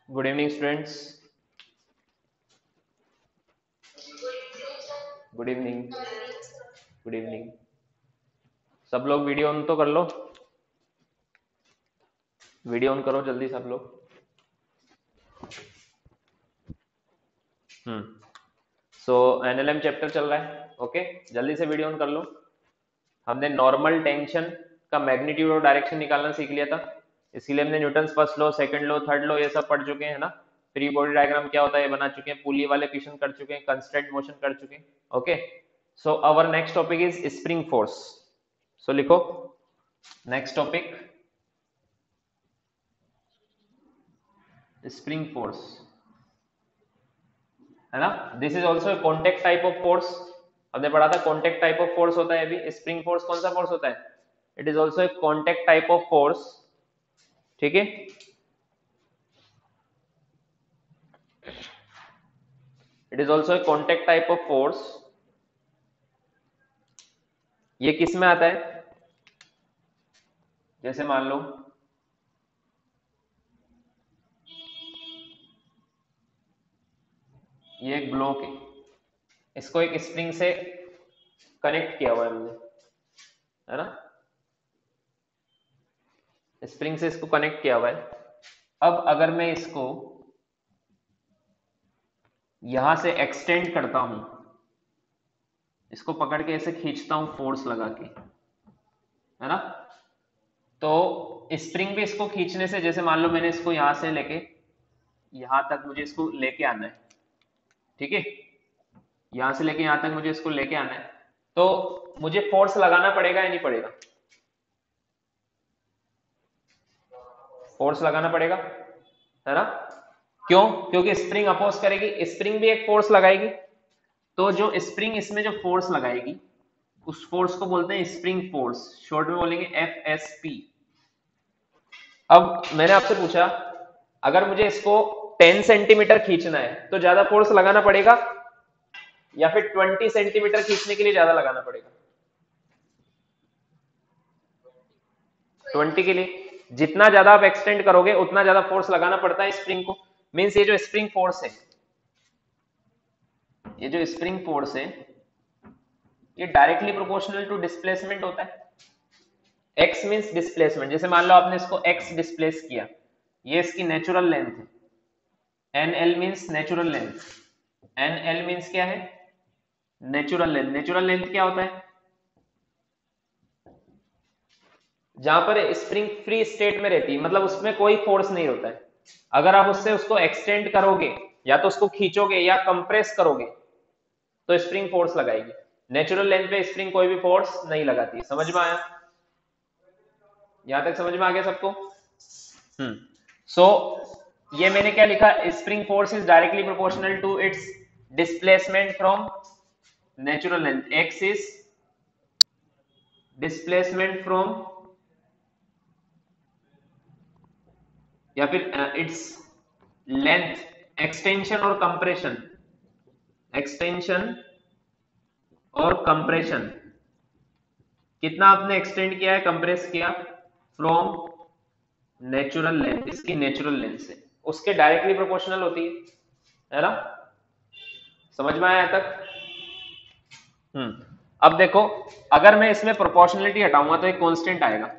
Good evening students. Good evening. Good evening. सब लोग video on तो कर लो। वीडियो ऑन करो जल्दी सब लोग। सो एनएलएम चैप्टर चल रहा है। ओके, जल्दी से वीडियो ऑन कर लो। हमने नॉर्मल टेंशन का मैग्नीट्यूड और डायरेक्शन निकालना सीख लिया था, इसीलिए हमने Newton's first law, second law, third law ये सब पढ़ चुके हैं ना। फ्री बॉडी डायग्राम क्या होता है ये बना चुके हैं, पुली वाले क्वेश्चन कर चुके हैं, कंस्ट्रेंट मोशन कर चुके हैं। Okay, so our next topic is spring force. सो लिखो नेक्स्ट टॉपिक स्प्रिंग फोर्स, है ना। This is also contact type of force. हमने पढ़ा था कॉन्टेक्ट टाइप ऑफ फोर्स होता है। अभी स्प्रिंग फोर्स कौन सा फोर्स होता है? It is also a contact type of force. ठीक है, it is also a contact type of force. ये किस में आता है? जैसे मान लो ये एक ब्लॉक है, इसको एक स्प्रिंग से कनेक्ट किया हुआ है हमने, है ना। स्प्रिंग से इसको कनेक्ट किया हुआ है। अब अगर मैं इसको यहां से एक्सटेंड करता हूं, इसको पकड़ के ऐसे खींचता हूं फोर्स लगा के, है ना, तो स्प्रिंग भी इसको खींचने से, जैसे मान लो मैंने इसको यहां से लेके यहां तक मुझे इसको लेके आना है, ठीक है, यहां से लेके यहां तक मुझे इसको लेके आना है, तो मुझे फोर्स लगाना पड़ेगा या नहीं पड़ेगा? फोर्स लगाना पड़ेगा, है ना। क्यों? क्योंकि स्प्रिंग अपोज करेगी, स्प्रिंग भी एक फोर्स लगाएगी। तो जो स्प्रिंग इसमें जो फोर्स लगाएगी उस फोर्स को बोलते हैं स्प्रिंग फोर्स, शॉर्ट में बोलेंगे एफएसपी। अब मैंने आपसे पूछा अगर मुझे इसको 10 सेंटीमीटर खींचना है तो ज्यादा फोर्स लगाना पड़ेगा या फिर 20 सेंटीमीटर खींचने के लिए ज्यादा लगाना पड़ेगा? 20 के लिए जितना ज्यादा आप एक्सटेंड करोगे उतना ज्यादा फोर्स लगाना पड़ता है स्प्रिंग को। मींस ये जो स्प्रिंग फोर्स है, ये जो स्प्रिंग फोर्स है ये डायरेक्टली प्रोपोर्शनल टू डिस्प्लेसमेंट होता है। एक्स मींस डिस्प्लेसमेंट, जैसे मान लो आपने इसको एक्स डिस्प्लेस किया, ये इसकी नेचुरल लेंथ है। N L means natural length, N L means क्या है? Natural length. नेचुरल लेंथ क्या होता है? जहां पर स्प्रिंग फ्री स्टेट में रहती है, मतलब उसमें कोई फोर्स नहीं होता है। अगर आप उससे उसको एक्सटेंड करोगे या तो उसको खींचोगे या कंप्रेस करोगे तो स्प्रिंग फोर्स लगाएगी। नेचुरल लेंथ पे स्प्रिंग कोई भी फोर्स नहीं लगाती। समझ में आया? यहां तक समझ में आ गया सबको? सो ये मैंने क्या लिखा, spring force is directly proportional to its displacement from natural length. X is displacement from, या फिर इट्स लेंथ, एक्सटेंशन और कंप्रेशन, एक्सटेंशन और कंप्रेशन, कितना आपने एक्सटेंड किया है, कंप्रेस किया, फ्रॉम नेचुरल लेंथ, इसकी नेचुरल लेंथ से, उसके डायरेक्टली प्रोपोर्शनल होती है ना। समझ में आया तक? अब देखो, अगर मैं इसमें प्रोपोर्शनलिटी हटाऊंगा तो एक कांस्टेंट आएगा,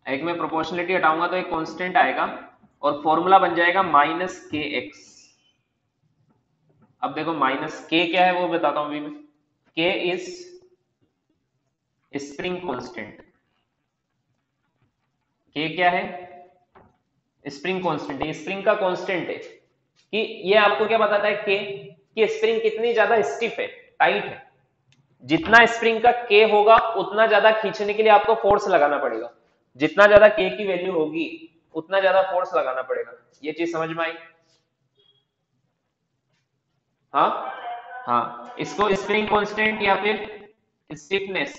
एक में प्रोपोर्शनलिटी हटाऊंगा तो एक कांस्टेंट आएगा और फॉर्मूला बन जाएगा माइनस के एक्स। अब देखो माइनस के क्या है वो बताता हूं अभी मैं। के इज स्प्रिंग कांस्टेंट। के क्या है? स्प्रिंग कांस्टेंट है, स्प्रिंग का कांस्टेंट है। कि ये आपको क्या बताता है के, कि स्प्रिंग कितनी ज्यादा स्टिफ है, टाइट है। जितना स्प्रिंग का के होगा उतना ज्यादा खींचने के लिए आपको फोर्स लगाना पड़ेगा। जितना ज्यादा के की वैल्यू होगी उतना ज्यादा फोर्स लगाना पड़ेगा। ये चीज समझ में आई? हाँ हाँ, इसको स्प्रिंग कांस्टेंट या फिर स्टिफनेस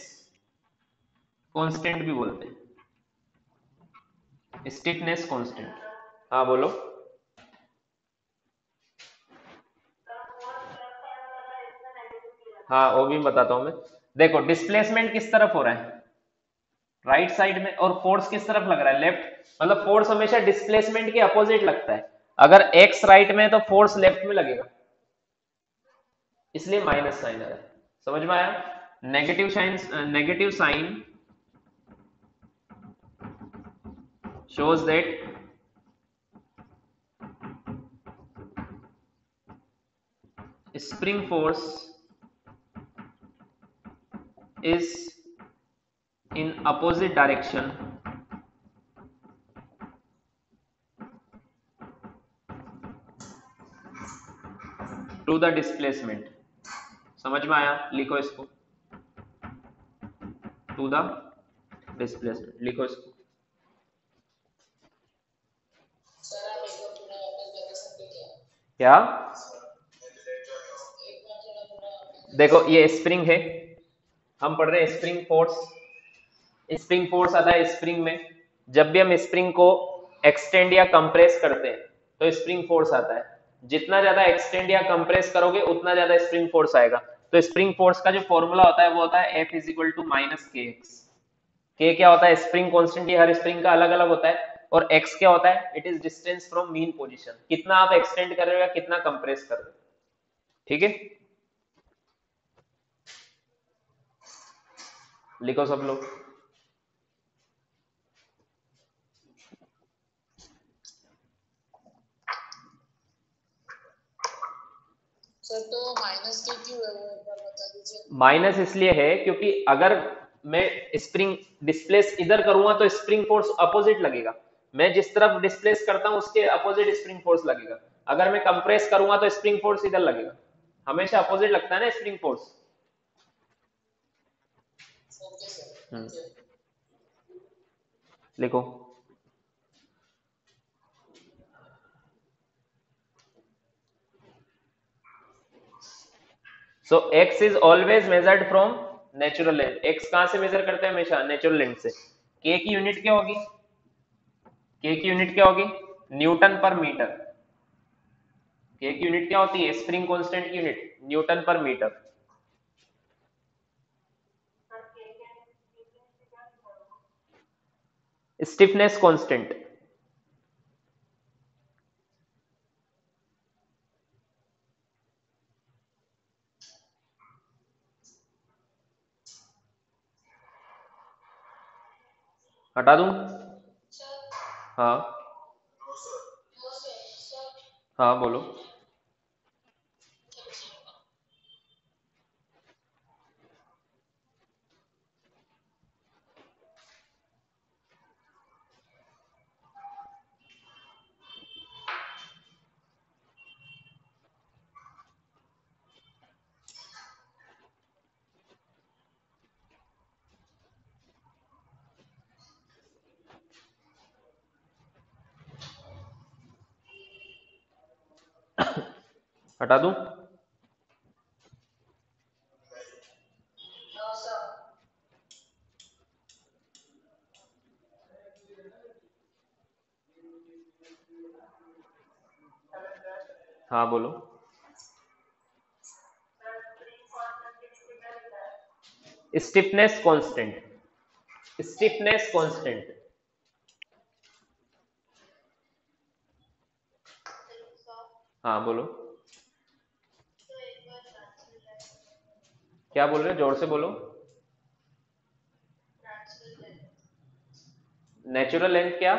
कांस्टेंट भी बोलते हैं, स्टिफनेस कांस्टेंट। हाँ बोलो। हाँ वो भी बताता हूं मैं। देखो डिस्प्लेसमेंट किस तरफ हो रहा है? राइट साइड में, और फोर्स किस तरफ लग रहा है, लेफ्ट, मतलब फोर्स हमेशा डिस्प्लेसमेंट के अपोजिट लगता है। अगर एक्स राइट में है तो फोर्स लेफ्ट में लगेगा, इसलिए माइनस साइन आया। समझ में आया? Negative sign shows that spring force is in opposite direction to the displacement। समझ में आया? लिखो इसको, टू द डिस्प्लेसमेंट लिखो इसको। क्या? देखो ये स्प्रिंग है, हम पढ़ रहे हैं स्प्रिंग फोर्स। स्प्रिंग फोर्स आता है स्प्रिंग में, जब भी हम स्प्रिंग को एक्सटेंड या कंप्रेस करते हैं तो स्प्रिंग फोर्स आता है। जितना ज्यादा एक्सटेंड या कंप्रेस करोगे उतना ज्यादा स्प्रिंग फोर्स आएगा। तो स्प्रिंग फोर्स का जो फॉर्मूला होता है वो होता है F is equal to minus K X. K क्या होता है? स्प्रिंग कांस्टेंट, ये हर स्प्रिंग का अलग अलग होता है। और एक्स क्या होता है? It is distance from mean position, कितना आप एक्सटेंड कर रहे हो या कितना कंप्रेस कर रहे हो। ठीक है, लिखो सब लोग। सर तो माइनस के क्यों है वो एक बार बता दीजिए। माइनस इसलिए है क्योंकि अगर मैं स्प्रिंग डिस्प्लेस इधर करूंगा तो स्प्रिंग फोर्स अपोजिट लगेगा, मैं जिस तरफ डिस्प्लेस करता हूं उसके अपोजिट स्प्रिंग फोर्स लगेगा। अगर मैं कंप्रेस करूंगा तो स्प्रिंग फोर्स इधर लगेगा, हमेशा अपोजिट लगता है ना स्प्रिंग फोर्स। Okay sir. लिखो। सो x is always measured from natural length. x कहां से मेजर करते हैं? हमेशा नेचुरल लेंथ से। k की यूनिट क्या होगी? k की यूनिट क्या होगी? न्यूटन पर मीटर। k की यूनिट क्या होती है? स्प्रिंग कांस्टेंट की यूनिट न्यूटन पर मीटर। स्टिफनेस कांस्टेंट, हटा दूं? हाँ हाँ बोलो। हटा दूं? हाँ बोलो। Stiffness constant, stiffness constant. हाँ बोलो। क्या बोल रहे हो? जोर से बोलो। नेचुरल लेंथ क्या?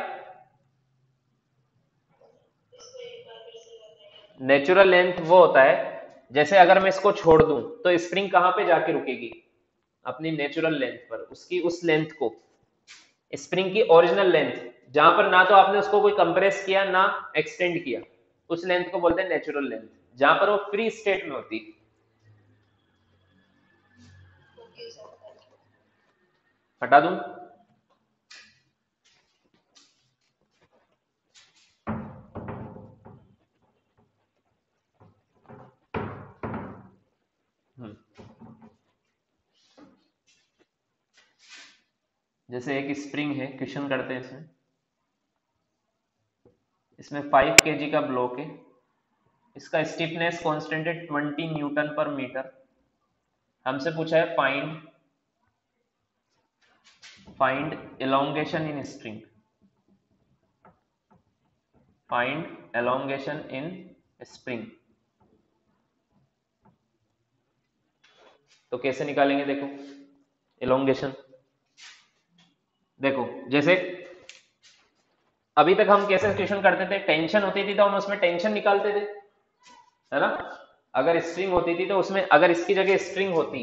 नेचुरल लेंथ वो होता है, जैसे अगर मैं इसको छोड़ दूं तो स्प्रिंग कहां पे जाके रुकेगी? अपनी नेचुरल लेंथ पर, उसकी उस लेंथ को, स्प्रिंग की ओरिजिनल लेंथ, जहां पर ना तो आपने उसको कोई कंप्रेस किया ना एक्सटेंड किया, उस लेंथ को बोलते हैं नेचुरल लेंथ, जहां पर वो फ्री स्टेट में होती। हटा दूं? जैसे एक स्प्रिंग है, क्वेश्चन करते हैं इसमें। इसमें 5 kg का ब्लॉक है, इसका स्टिफनेस कांस्टेंट है 20 न्यूटन पर मीटर। हमसे पूछा है find find elongation in string, find elongation in spring। तो कैसे निकालेंगे, देखो elongation। देखो जैसे अभी तक हम कैसे क्वेश्चन करते थे, टेंशन होती थी तो हम उसमें टेंशन निकालते थे, है ना। अगर स्ट्रिंग होती थी तो उसमें अगर इसकी जगह स्ट्रिंग होती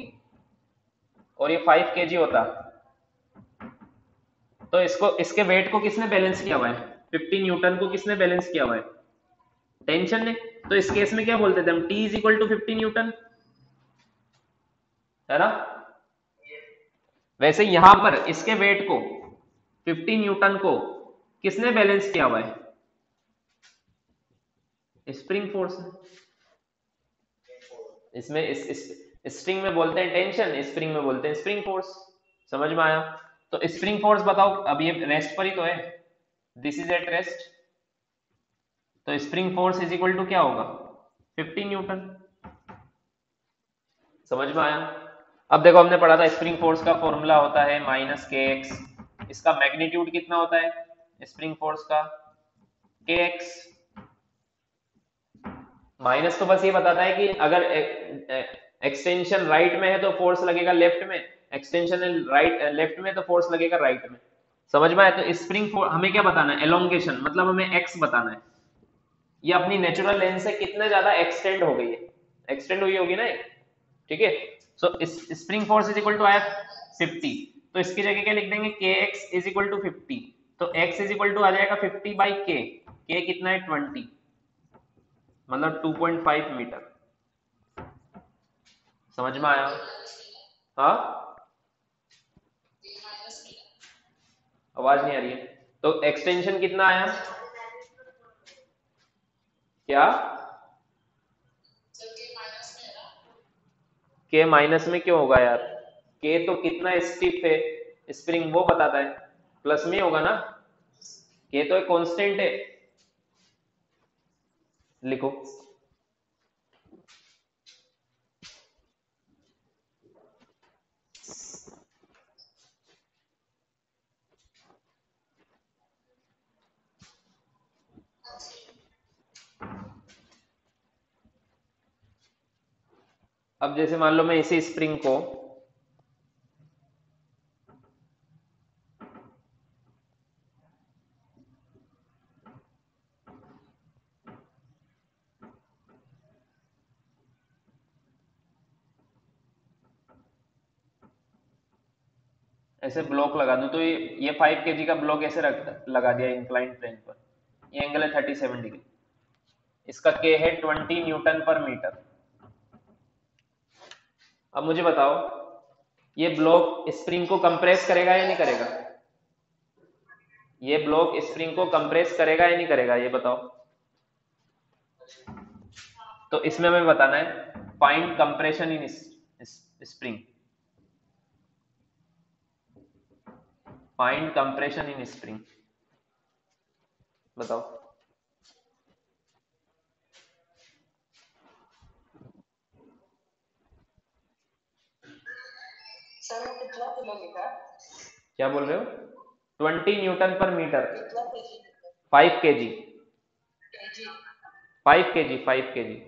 और ये 5 kg होता तो इसको इसके वेट को किसने बैलेंस किया हुआ है, 50 न्यूटन को किसने बैलेंस किया हुआ है, टेंशन ने। तो इस केस में क्या बोलते थे हम, T is equal to 50 newton, है ना। वैसे यहां पर इसके वेट को 50 न्यूटन को किसने बैलेंस किया हुआ है, स्प्रिंग फोर्स ने। इसमें इस स्ट्रिंग में बोलते हैं टेंशन, स्प्रिंग में बोलते हैं स्प्रिंग फोर्स। समझ में आया। तो स्प्रिंग फोर्स बताओ, अब ये रेस्ट पर ही तो है, दिस इज एट रेस्ट, तो spring force is equal to क्या होगा, 50 न्यूटन। समझ में आया। अब देखो हमने पढ़ा था स्प्रिंग फोर्स का फॉर्मूला होता है माइनस के एक्स, इसका मैग्नीट्यूड कितना होता है स्प्रिंग फोर्स का, के एक्स। माइनस तो बस ये बताता है कि अगर एक्सटेंशन राइट में है तो फोर्स लगेगा लेफ्ट में, एक्सटेंशन राइट लेफ्ट में तो फोर्स लगेगा राइट में। समझ में आया। तो स्प्रिंग फोर्स हमें क्या बताना है, एलोंगेशन, मतलब हमें एक्स बताना है, ये अपनी नेचुरल लेंथ से कितने ज्यादा एक्सटेंड हो गई है, एक्सटेंड हुई होगी ना, ठीक है। So spring force is equal to आया 50, तो इसकी जगह क्या लिख देंगे, के एक्स इज इक्वल टू 50, तो एक्स इज इक्वल टू आ जाएगा 50 बाई के कितना है 20, मतलब 2.5 मीटर। समझ में आया। हाँ आवाज नहीं आ रही है। तो एक्सटेंशन कितना आया, क्या के माइनस में क्यों होगा यार, के तो कितना स्टिफ है स्प्रिंग वो बताता है, प्लस में होगा ना, के तो एक कांस्टेंट है। लिखो अब जैसे मान लो मैं इसी स्प्रिंग को ऐसे ब्लॉक लगा दूं, तो ये 5 kg का ब्लॉक ऐसे लगा दिया इंक्लाइन प्लेन पर, ये एंगल है 37 डिग्री, इसका के है 20 न्यूटन पर मीटर। अब मुझे बताओ ये ब्लॉक स्प्रिंग को कंप्रेस करेगा या नहीं करेगा, ये ब्लॉक स्प्रिंग को कंप्रेस करेगा या नहीं करेगा, ये बताओ। तो इसमें हमें बताना है find compression in spring, find compression in spring, बताओ। सर वो कितना किलो लिखा, क्या बोल रहे हो, 20 न्यूटन पर मीटर, कितना KG, 5 kg, KG 5 kg, 5 kg।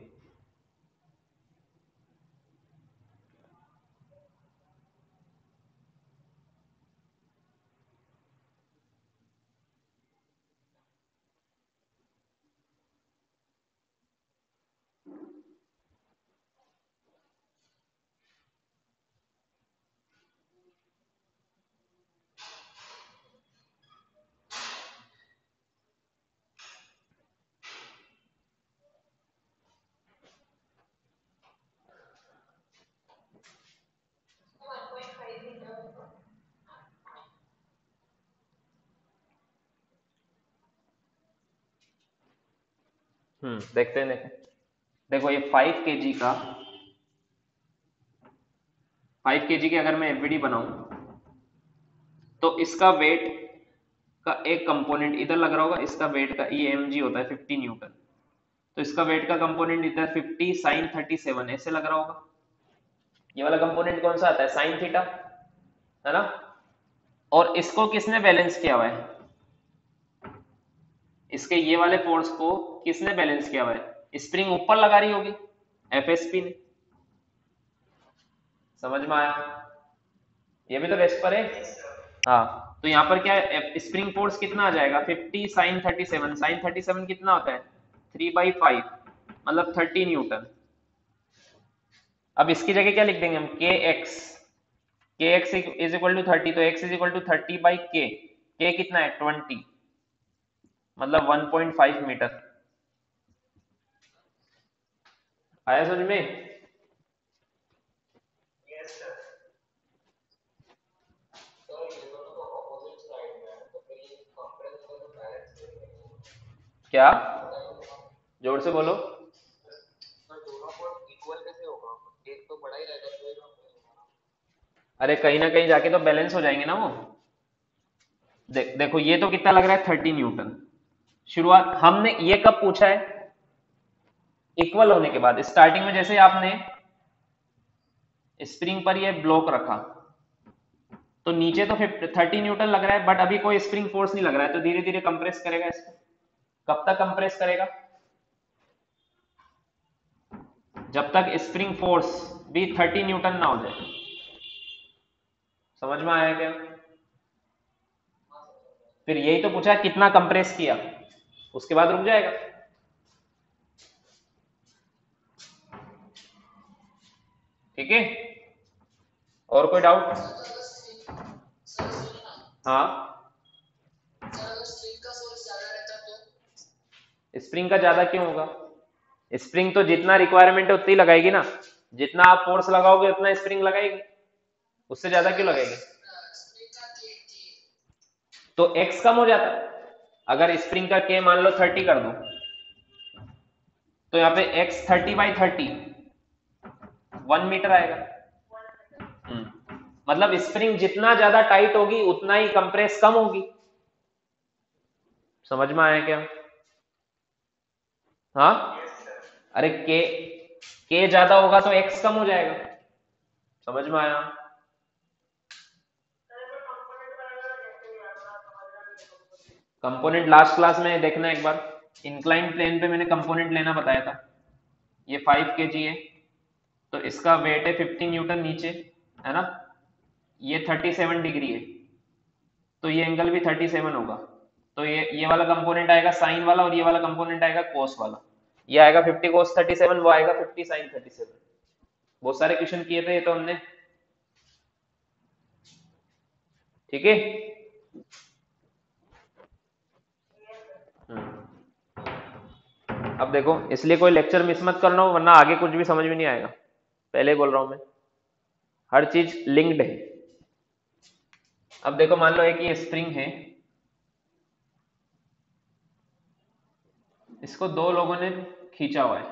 देखते हैं, देखो देखो ये 5 kg की अगर मैं एफबीडी बनाऊं तो इसका वेट का एक कंपोनेंट इधर लग रहा होगा, इसका वेट का EMG होता है 50 न्यूटन, तो इसका वेट का कंपोनेंट इधर 50 साइन 37 ऐसे लग रहा होगा। ये वाला कंपोनेंट कौन सा आता है, साइन थीटा, है ना। और इसको किसने बैलेंस किया हुआ है? इसके ये वाले फोर्स को किसने बैलेंस किया हुआ है? स्प्रिंग ऊपर लगा रही होगी एफएसपी ने। समझ में आया? ये भी तो रेस्ट पर है। हाँ, तो यहाँ पर क्या है, स्प्रिंग फोर्स कितना आ जाएगा? 50 साइन 37। साइन 37 कितना होता है? 3/5, मतलब 30 न्यूटन। अब इसकी जगह क्या लिख देंगे हम? के एक्स इज इक्वल टू 30, तो x is equal to 30/k। के कितना है? 20, मतलब 1.5 मीटर। आया समझ में? क्या? जोर से बोलो। अरे कहीं ना कहीं जाके तो बैलेंस हो जाएंगे ना वो। देखो ये तो कितना लग रहा है? 30 न्यूटन। शुरुआत हमने ये कब पूछा है? इक्वल होने के बाद। स्टार्टिंग में जैसे आपने स्प्रिंग पर ये ब्लॉक रखा तो नीचे तो 30 न्यूटन लग रहा है, बट अभी कोई स्प्रिंग फोर्स नहीं लग रहा है, तो धीरे धीरे कंप्रेस करेगा इसको। कब तक कंप्रेस करेगा? जब तक स्प्रिंग फोर्स भी 30 न्यूटन ना हो जाए। समझ में आया क्या? फिर यही तो पूछा कितना कंप्रेस किया, उसके बाद रुक जाएगा। ठीक है, और कोई डाउट? हाँ, स्प्रिंग का ज्यादा क्यों होगा? स्प्रिंग तो जितना रिक्वायरमेंट है उतनी लगाएगी ना। जितना आप फोर्स लगाओगे उतना स्प्रिंग लगाएगी, उससे ज्यादा क्यों लगाएगी? तो एक्स कम हो जाता है। अगर स्प्रिंग का के मान लो 30 कर दो, तो यहाँ पे एक्स 30/30 1 मीटर आएगा। मतलब स्प्रिंग जितना ज्यादा टाइट होगी उतना ही कंप्रेस कम होगी। समझ में आया क्या? हाँ, अरे के ज्यादा होगा तो एक्स कम हो जाएगा। समझ में आया? कंपोनेंट लास्ट क्लास में देखना एक बार। इंक्लाइन प्लेन पे मैंने कंपोनेंट लेना बताया था। ये 5 kg है, तो इसका वेट है 15 न्यूटन नीचे, है ना? ये 37 डिग्री है, तो ये एंगल भी 37 होगा। तो ये वाला कंपोनेंट आएगा साइन वाला, और ये वाला कंपोनेंट आएगा कोस वाला। ये आएगा 50 कोस 37, वो आएगा 50 साइन 37। बहुत सारे क्वेश्चन किए थे ये तो हमने। ठीक है। अब देखो, इसलिए कोई लेक्चर मिस मत करना, वरना आगे कुछ भी समझ में नहीं आएगा। पहले बोल रहा हूं मैं, हर चीज लिंक्ड है। अब देखो, मान लो एक ये स्प्रिंग है, इसको दो लोगों ने खींचा हुआ है।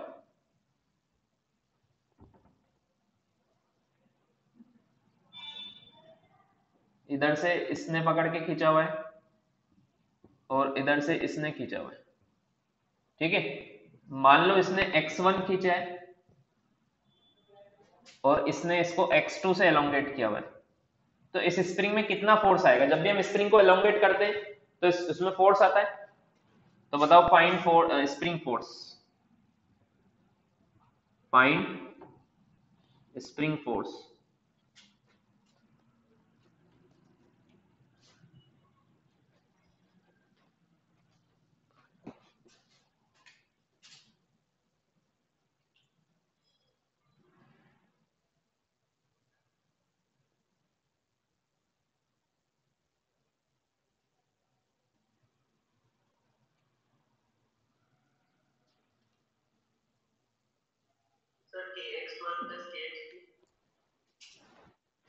इधर से इसने पकड़ के खींचा हुआ है और इधर से इसने खींचा हुआ है। ठीक है, मान लो इसने x1 खींचा है और इसने इसको x2 से एलोंगेट किया हुआ है। तो इस स्प्रिंग में कितना फोर्स आएगा? जब भी हम स्प्रिंग को एलोंगेट करते हैं तो इसमें फोर्स आता है। तो बताओ, find spring force, find spring force.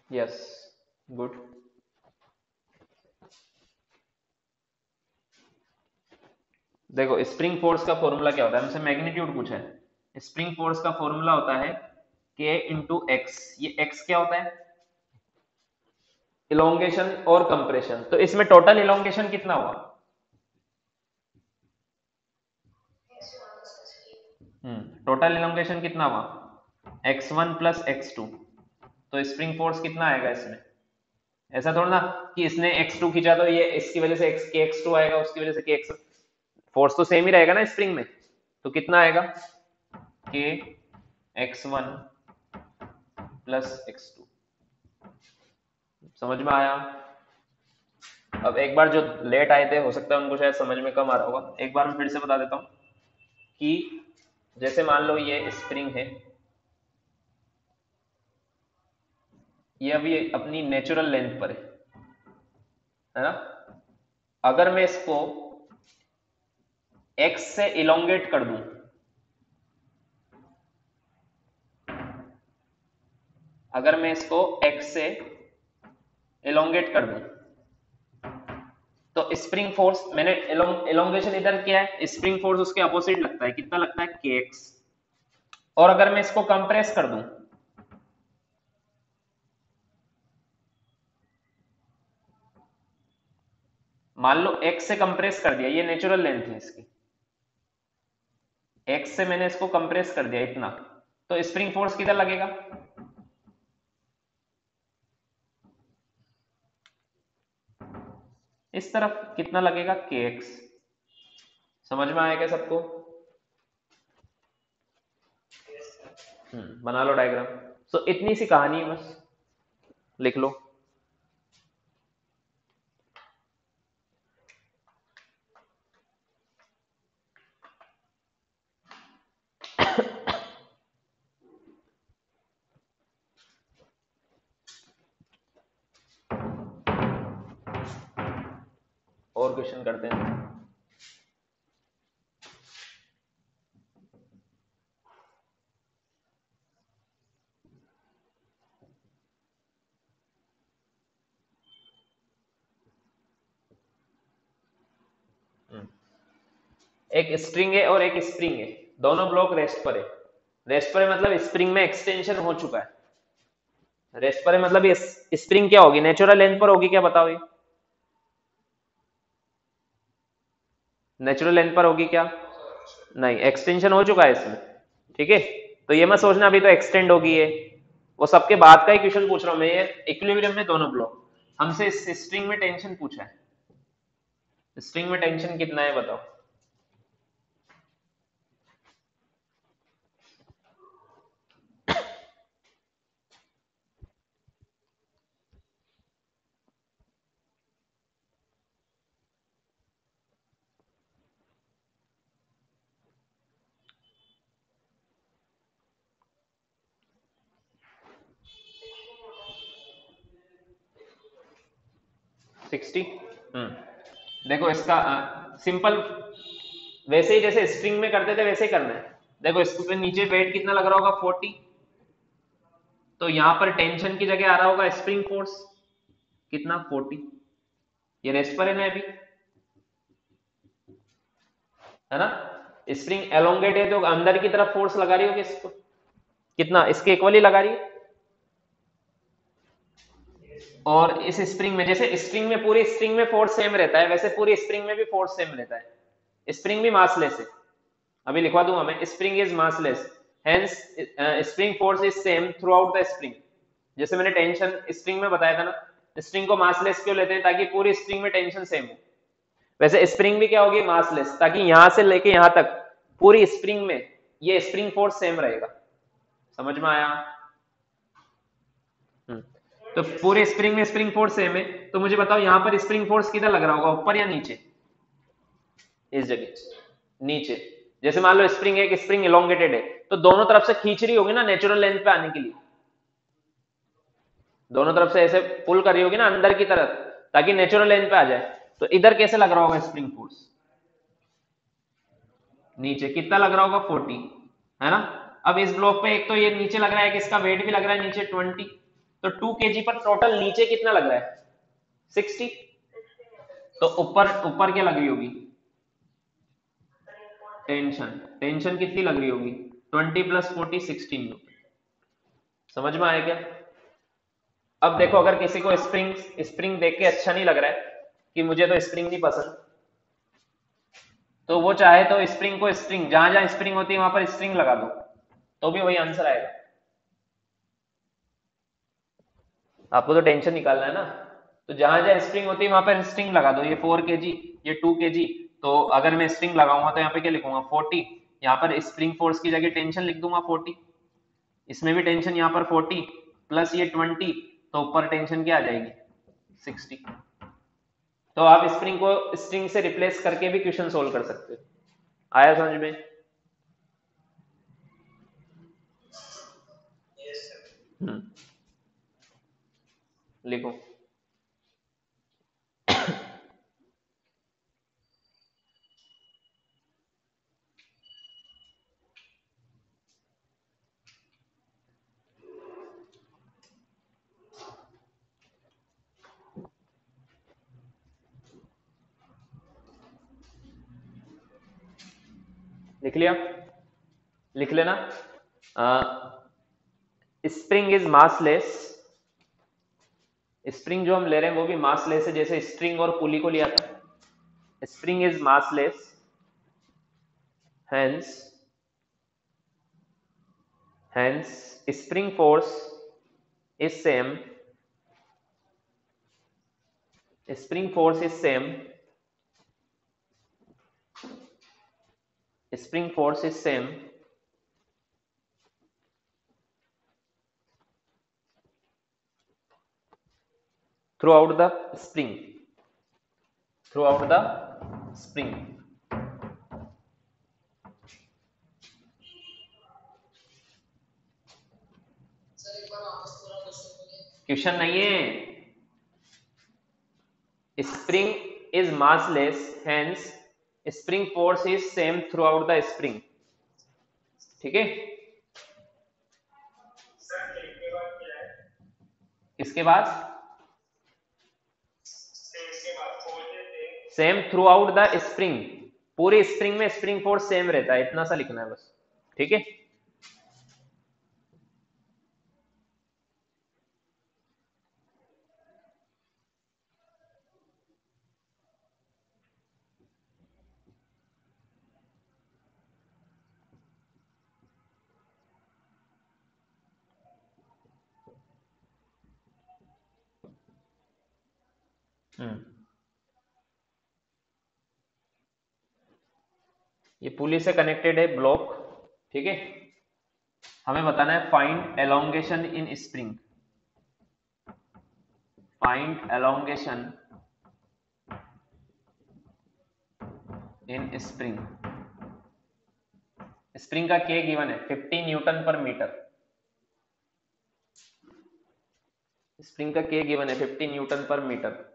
Yes, good. देखो, स्प्रिंग फोर्स का फॉर्मूला क्या होता है? हमसे मैग्नीट्यूड पूछा है। स्प्रिंग फोर्स का फॉर्मूला होता है k इंटू एक्स। ये x क्या होता है? इलोंगेशन और कंप्रेशन। तो इसमें टोटल इलोंगेशन कितना हुआ? टोटल इलोंगेशन कितना हुआ? x1 plus x2। तो स्प्रिंग फोर्स कितना आएगा इसमें? ऐसा थोड़ा ना कि इसने x2 खींचा तो ये इसकी वजह से kx2 आएगा, उसकी वजह से kx, फोर्स तो सेम ही रहेगा ना स्प्रिंग में, तो कितना आएगा kx1 प्लस x2। समझ में आया? अब एक बार जो लेट आए थे हो सकता है उनको शायद समझ में कम आ रहा होगा, एक बार मैं फिर से बता देता हूं कि जैसे मान लो ये स्प्रिंग ये अभी अपनी नेचुरल लेंथ पर है ना। अगर मैं इसको x से इलोंगेट कर दूं, अगर मैं इसको x से इलोंगेट कर दूं तो स्प्रिंग फोर्स, मैंने इलोंगेशन इधर किया है, स्प्रिंग फोर्स उसके अपोजिट लगता है, कितना लगता है kx। और अगर मैं इसको कंप्रेस कर दूं, मान लो x से कंप्रेस कर दिया, ये नेचुरल लेंथ है इसकी, x से मैंने इसको कंप्रेस कर दिया इतना, तो स्प्रिंग फोर्स किधर लगेगा, इस तरफ, कितना लगेगा kx। समझ में आया क्या सबको? बना लो डायग्राम। सो इतनी सी कहानी है, बस लिख लो। और क्वेश्चन करते हैं। एक स्ट्रिंग है और एक स्प्रिंग है, दोनों ब्लॉक रेस्ट पर है। रेस्ट पर है मतलब स्प्रिंग में एक्सटेंशन हो चुका है। रेस्ट पर है मतलब ये स्प्रिंग क्या होगी, नेचुरल लेंथ पर होगी क्या, बताओ ये नेचुरल लेंथ पर होगी क्या? नहीं, एक्सटेंशन हो चुका है इसमें, ठीक है। तो ये मत सोचना अभी तो एक्सटेंड होगी ये, वो सबके बाद का ही क्वेश्चन पूछ रहा हूं मैं। ये इक्विलिब्रियम में दोनों ब्लॉक, हमसे इस स्ट्रिंग में टेंशन पूछा है, स्ट्रिंग में टेंशन कितना है बताओ। सिक्सटी। देखो इसका सिंपल, वैसे ही जैसे स्ट्रिंग में करते थे वैसे ही करना है। देखो इसके पे नीचे वेट कितना लग रहा होगा 40, तो यहां पर टेंशन की जगह आ रहा होगा स्प्रिंग फोर्स, कितना 40। ये रेस्ट पर है ना अभी, है ना। स्प्रिंग एलोंगेट है तो अंदर की तरफ फोर्स लगा रही होगी इसको, कितना इसके इक्वली लगा रही है। और इस स्प्रिंग में, जैसे स्प्रिंग में पूरी स्प्रिंग में फोर्स सेम रहता है, वैसे पूरी स्प्रिंग में भी फोर्स सेम रहता है। स्प्रिंग भी मासलेस है, अभी लिखवा दूंगा मैं, spring is massless, hence spring force is same through out the spring. जैसे मैंने टेंशन स्प्रिंग में बताया था ना, स्प्रिंग को मासलेस क्यों लेते हैं, ताकि पूरी स्प्रिंग में टेंशन सेम हो। वैसे स्प्रिंग भी क्या होगी, मासलेस, ताकि यहां से लेके यहां तक पूरी स्प्रिंग में ये स्प्रिंग फोर्स सेम रहेगा। समझ में आया? तो पूरे स्प्रिंग में स्प्रिंग फोर्स सेम है, तो मुझे बताओ यहां पर स्प्रिंग फोर्स किधर लग रहा होगा, ऊपर या नीचे? इस जगह नीचे। जैसे मान लो स्प्रिंग एक स्प्रिंग इलोंगेटेड है, तो दोनों तरफ से खींच रही होगी ना नेचुरल लेंथ पे आने के लिए, दोनों तरफ से ऐसे पुल कर रही होगी ना अंदर की तरफ, ताकि नेचुरल लेंथ पे आ जाए। तो इधर कैसे लग रहा होगा स्प्रिंग फोर्स, नीचे, कितना लग रहा होगा 40, है ना। अब इस ब्लॉक पे एक तो ये नीचे लग रहा है कि इसका वेट भी लग रहा है नीचे 20, तो 2 kg पर टोटल नीचे कितना लग रहा है 60। तो ऊपर ऊपर क्या लग रही होगी, टेंशन, टेंशन कितनी लग रही होगी 20 प्लस 40 16। समझ में आया क्या? अब देखो अगर किसी को स्प्रिंग स्प्रिंग देख के अच्छा नहीं लग रहा है कि मुझे तो स्प्रिंग नहीं पसंद, तो वो चाहे तो स्प्रिंग को स्प्रिंग, जहां जहां स्प्रिंग होती है वहां पर स्प्रिंग लगा दो, तो भी वही आंसर आएगा। आपको तो टेंशन निकालना है ना, तो जहां जहां स्प्रिंग होती है वहां पर स्ट्रिंग लगा दो, ये 4 kg, ये 2 kg। तो अगर मैं स्ट्रिंग लगाऊंगा तो यहाँ पे क्या लिखूंगा 40, यहाँ पर स्प्रिंग फोर्स की जगह टेंशन लिख दूंगा 40, इसमें भी टेंशन यहाँ पर 40 प्लस ये 20, तो ऊपर टेंशन क्या आ जाएगी 60। तो आप स्प्रिंग को स्ट्रिंग से रिप्लेस करके भी क्वेश्चन सोल्व कर सकते हो। आया समझ में? लिखो। लिख लिया? लिख लेना। स्प्रिंग इज मासलेस, स्प्रिंग जो हम ले रहे हैं वो भी मासलेस है, जैसे स्ट्रिंग और पुली को लिया था। Spring is massless, hence spring force is same, spring force is same, spring force is same throughout the spring, throughout the spring। Question नहीं है, spring is massless, hence spring force is same throughout the spring। ठीक है? इसके बाद same through out the spring, पूरी spring में spring force same रहता है, इतना सा लिखना है बस। ठीक है? ये पुली से कनेक्टेड है ब्लॉक। ठीक है? हमें बताना है फाइंड एलोंगेशन इन स्प्रिंग, फाइंड एलोंगेशन इन स्प्रिंग। स्प्रिंग का के गिवन है 50 न्यूटन पर मीटर, स्प्रिंग का के गिवन है 50 न्यूटन पर मीटर।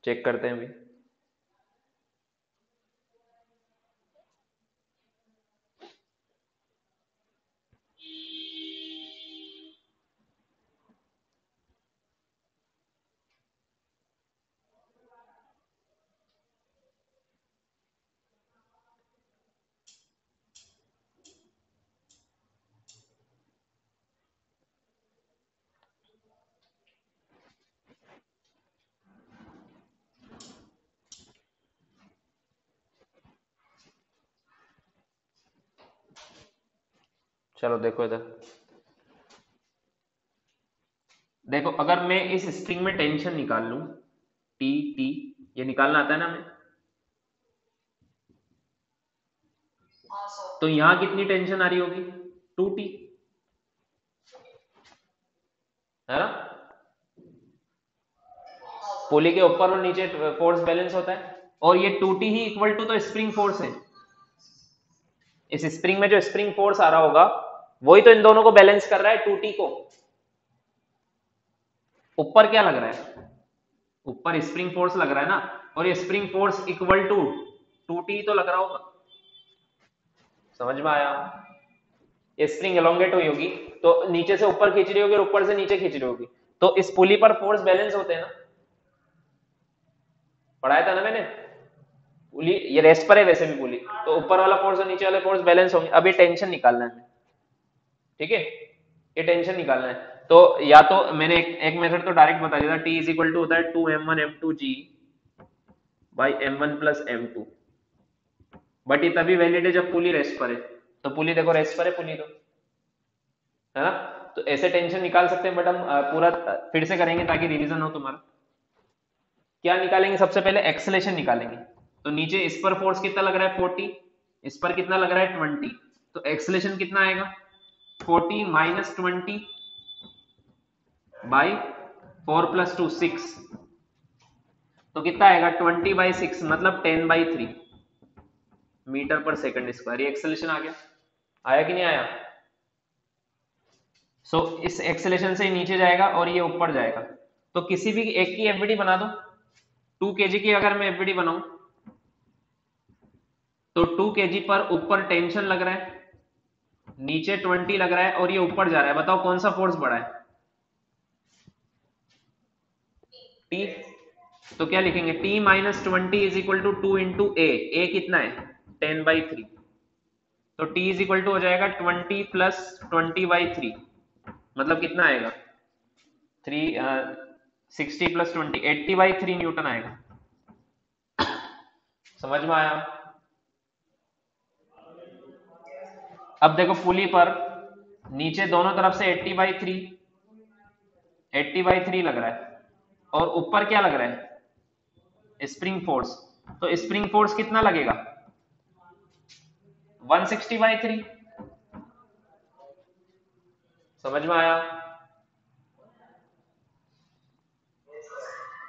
चेक करते हैं अभी। चलो देखो इधर, देखो अगर मैं इस स्ट्रिंग में टेंशन निकाल लूं टी टी, ये निकालना आता है ना हमें, तो यहां कितनी टेंशन आ रही होगी 2T, है ना? पुली के ऊपर और नीचे फोर्स बैलेंस होता है, और ये 2T ही इक्वल टू तो स्प्रिंग फोर्स है। इस स्प्रिंग में जो स्प्रिंग फोर्स आ रहा होगा वही तो इन दोनों को बैलेंस कर रहा है 2T को। ऊपर क्या लग रहा है? ऊपर स्प्रिंग फोर्स लग रहा है ना, और ये spring force equal to 2T तो लग रहा होगा। समझ में आया? ये स्प्रिंग एलोंगेट हुई होगी तो नीचे से ऊपर खींच रही होगी और ऊपर से नीचे खींच रही होगी, तो इस पुली पर फोर्स बैलेंस होते हैं ना, पढ़ाया था ना मैंने। पुली ये रेस्ट पर है वैसे भी पुली, तो ऊपर वाला फोर्स और नीचे वाले फोर्स बैलेंस होंगे। अब ये टेंशन निकालना है, ठीक है? ये टेंशन निकालना है, तो या तो मैंने एक मेथड तो डायरेक्ट बता दिया था, T इज इक्वल टू होता है 2m1m2g by m1 plus m2। But ये तभी वैलिड है जब पुली रेस्ट पर है। तो पुली देखो रेस्ट पर है पुली, तो है ना। तो ऐसे टेंशन निकाल सकते हैं, बट हम पूरा फिर से करेंगे ताकि रिवीजन हो तुम्हारा। क्या निकालेंगे, सबसे पहले एक्सेलेरेशन निकालेंगे। तो नीचे इस पर फोर्स कितना लग रहा है 40, इस पर कितना लग रहा है 20, तो एक्सेलेरेशन कितना आएगा 40 माइनस 20 बाई 4 प्लस 2 6, तो कितना आएगा 20/6 मतलब 10/3 मीटर पर सेकंड स्क्वायर। ये एक्सेलेरेशन आ गया, आया कि नहीं आया। सो इस एक्सेलेरेशन से नीचे जाएगा और ये ऊपर जाएगा। तो किसी भी एक की एफबीडी बना दो। 2 kg की अगर मैं एफबीडी बनाऊं तो 2 kg पर ऊपर टेंशन लग रहा है, नीचे 20 लग रहा है और ये ऊपर जा रहा है। बताओ कौन सा फोर्स बड़ा है, टी। तो क्या लिखेंगे, T minus 20 is equal to 2 into A कितना है 10/3। तो टी इज इक्वल टू हो जाएगा 20 प्लस 20/3 मतलब कितना आएगा 60 प्लस 20 80/3 न्यूटन आएगा। समझ में आया। अब देखो पुली पर नीचे दोनों तरफ से 80/3 लग रहा है और ऊपर क्या लग रहा है स्प्रिंग फोर्स। तो स्प्रिंग फोर्स कितना लगेगा 160/3। समझ में आया,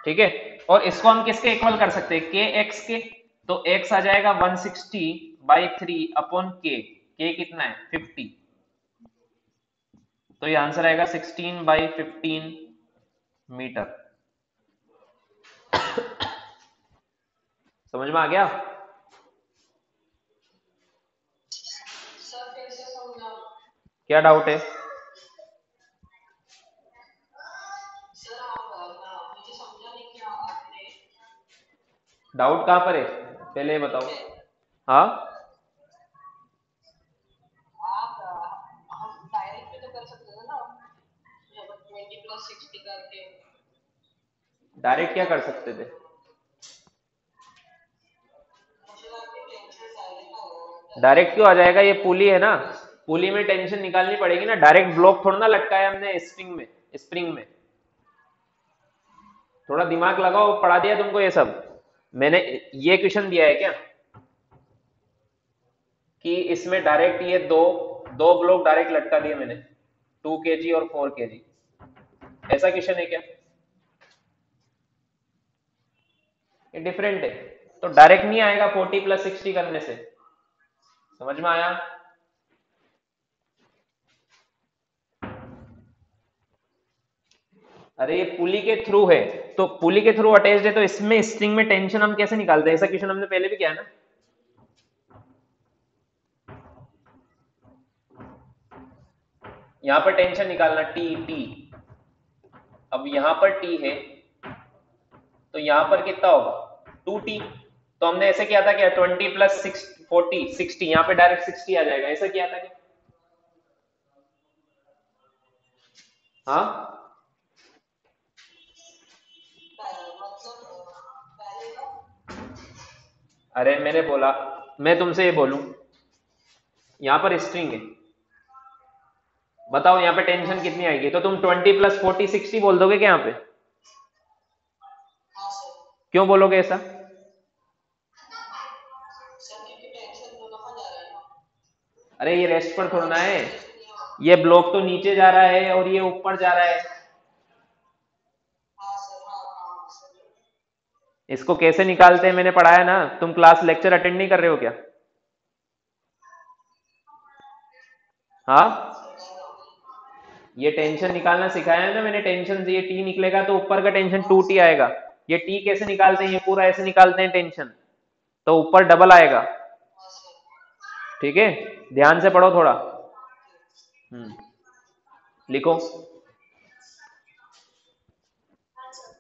ठीक है। और इसको हम किसके इक्वल कर सकते हैं के एक्स के। तो एक्स आ जाएगा 160/3 अपॉन के कितना है 50। तो ये आंसर आएगा 16/15 मीटर। समझ में आ गया। सर फिर से समझाओ। क्या डाउट है, सर आप मुझे समझा नहीं कि आपने डाउट कहां पर है पहले ये बताओ। हाँ आप हम डायरेक्ट भी तो कर सकते थे ना, जब 20 + 60 करके। डायरेक्ट क्या कर सकते थे, मुझे लगा कि टेंशन डायरेक्ट होगा। डायरेक्ट क्यों आ जाएगा, ये पुली है ना, पुली में टेंशन निकालनी पड़ेगी ना। डायरेक्ट ब्लॉक थोड़ा ना लटकाया हमने स्प्रिंग में। थोड़ा दिमाग लगाओ, पढ़ा दिया तुमको ये सब मैंने। ये क्वेश्चन दिया है क्या कि इसमें डायरेक्ट ये दो दो ब्लॉक डायरेक्ट लटका दिए मैंने 2 kg और 4 kg, ऐसा क्वेश्चन है क्या। ये डिफरेंट है, तो डायरेक्ट नहीं आएगा 40 + 60 करने से। समझ में आया। अरे ये पुली के थ्रू है, तो पुली के थ्रू अटैच्ड है, तो इसमें स्ट्रिंग में टेंशन हम कैसे निकालते हैं, ऐसा क्वेश्चन हमने पहले भी किया है ना। यहां पर टेंशन निकालना टी। अब यहां पर टी है तो यहां पर कितना होगा 2t। तो हमने ऐसे किया था क्या 20 + 6 40 60, यहां पे डायरेक्ट 60 आ जाएगा, ऐसा किया था क्या। हाँ अरे मैंने बोला, मैं तुमसे ये बोलूं यहां पर स्ट्रिंग है, बताओ यहाँ पे टेंशन कितनी आएगी, तो तुम 20 + 40 60 बोल दोगे क्या यहाँ पे, हाँ सर। क्यों बोलोगे ऐसा। सर क्योंकि टेंशन दो दफा जा रहा है ना, अरे ये रेस्ट पर थोड़ा ना है, एक्सेलरेशन नहीं हो। ये ब्लॉक तो नीचे जा रहा है और ये ऊपर जा रहा है। हाँ सर, हाँ हाँ सर। इसको कैसे निकालते हैं मैंने पढ़ाया ना, तुम क्लास लेक्चर अटेंड नहीं कर रहे हो क्या। हाँ ये टेंशन निकालना सिखाया है ना मैंने, टेंशन से ये टी निकलेगा तो ऊपर का टेंशन 2t आएगा। ये टी कैसे निकालते हैं, ये पूरा ऐसे निकालते हैं टेंशन, तो ऊपर डबल आएगा। हाँ सर। ठीक है, ध्यान से पढ़ो थोड़ा। लिखो। हाँ सर।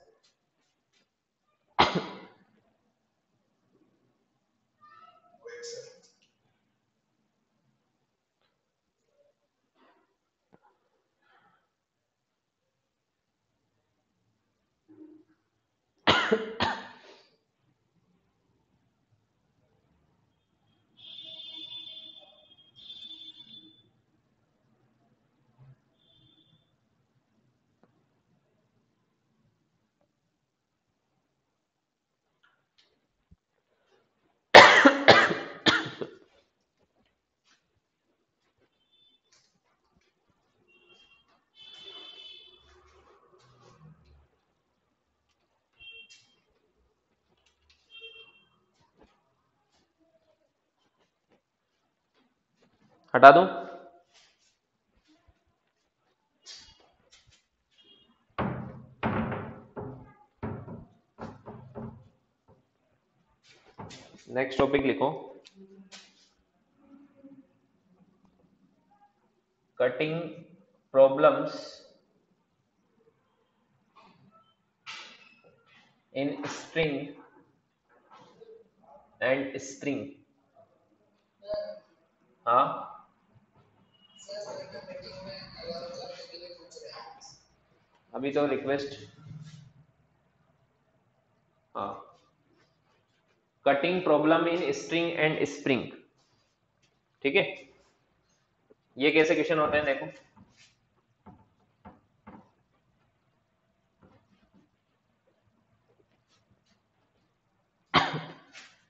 हटा दूं? नेक्स्ट टॉपिक लिखो, cutting problems in string and string. हाँ, अभी तो रिक्वेस्ट, हाँ, cutting problem in string and spring. ठीक है, ये कैसे क्वेश्चन होते हैं देखो।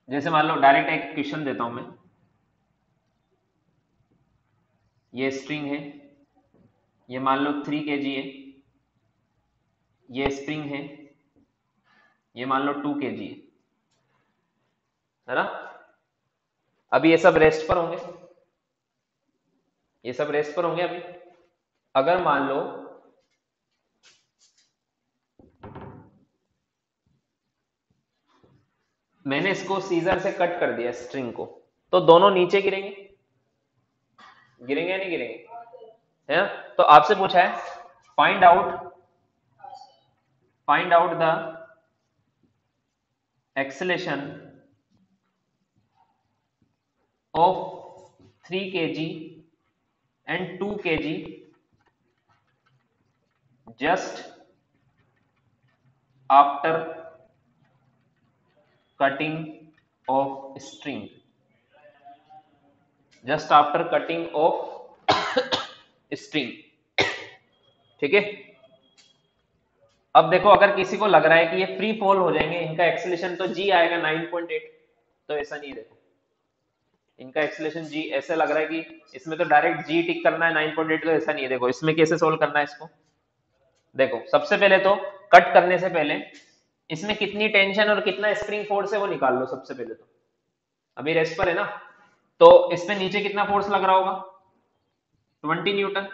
जैसे मान लो डायरेक्ट एक क्वेश्चन देता हूं मैं, ये स्ट्रिंग है, ये मान लो 3 kg है, ये स्प्रिंग है, ये मान लो 2 kg है ना। अभी ये सब रेस्ट पर होंगे, ये सब रेस्ट पर होंगे अभी। अगर मान लो मैंने इसको सीजर से कट कर दिया स्ट्रिंग को, तो दोनों नीचे गिरेंगे, गिरेंगे या नहीं गिरेंगे, है ना। तो आपसे पूछा है find out the acceleration of 3 kg and 2 kg just after cutting of string, just after cutting of string। ठीक है, अब देखो अगर किसी को लग रहा है कि ये फ्री फॉल हो जाएंगे, इनका एक्सेलेरेशन तो जी आएगा 9.8, तो ऐसा नहीं है। देखो इनका एक्सेलेरेशन जी ऐसे लग रहा है कि इसमें तो डायरेक्ट जी टिक करना है 9.8, तो ऐसा नहीं है। देखो इसमें कैसे सोल्व करना है इसको, देखो सबसे पहले तो कट करने से पहले इसमें कितनी टेंशन और कितना स्प्रिंग फोर्स है वो निकाल लो सबसे पहले। तो अभी रेस्ट पर है ना, तो इसमें नीचे कितना फोर्स लग रहा होगा, 20 न्यूटन।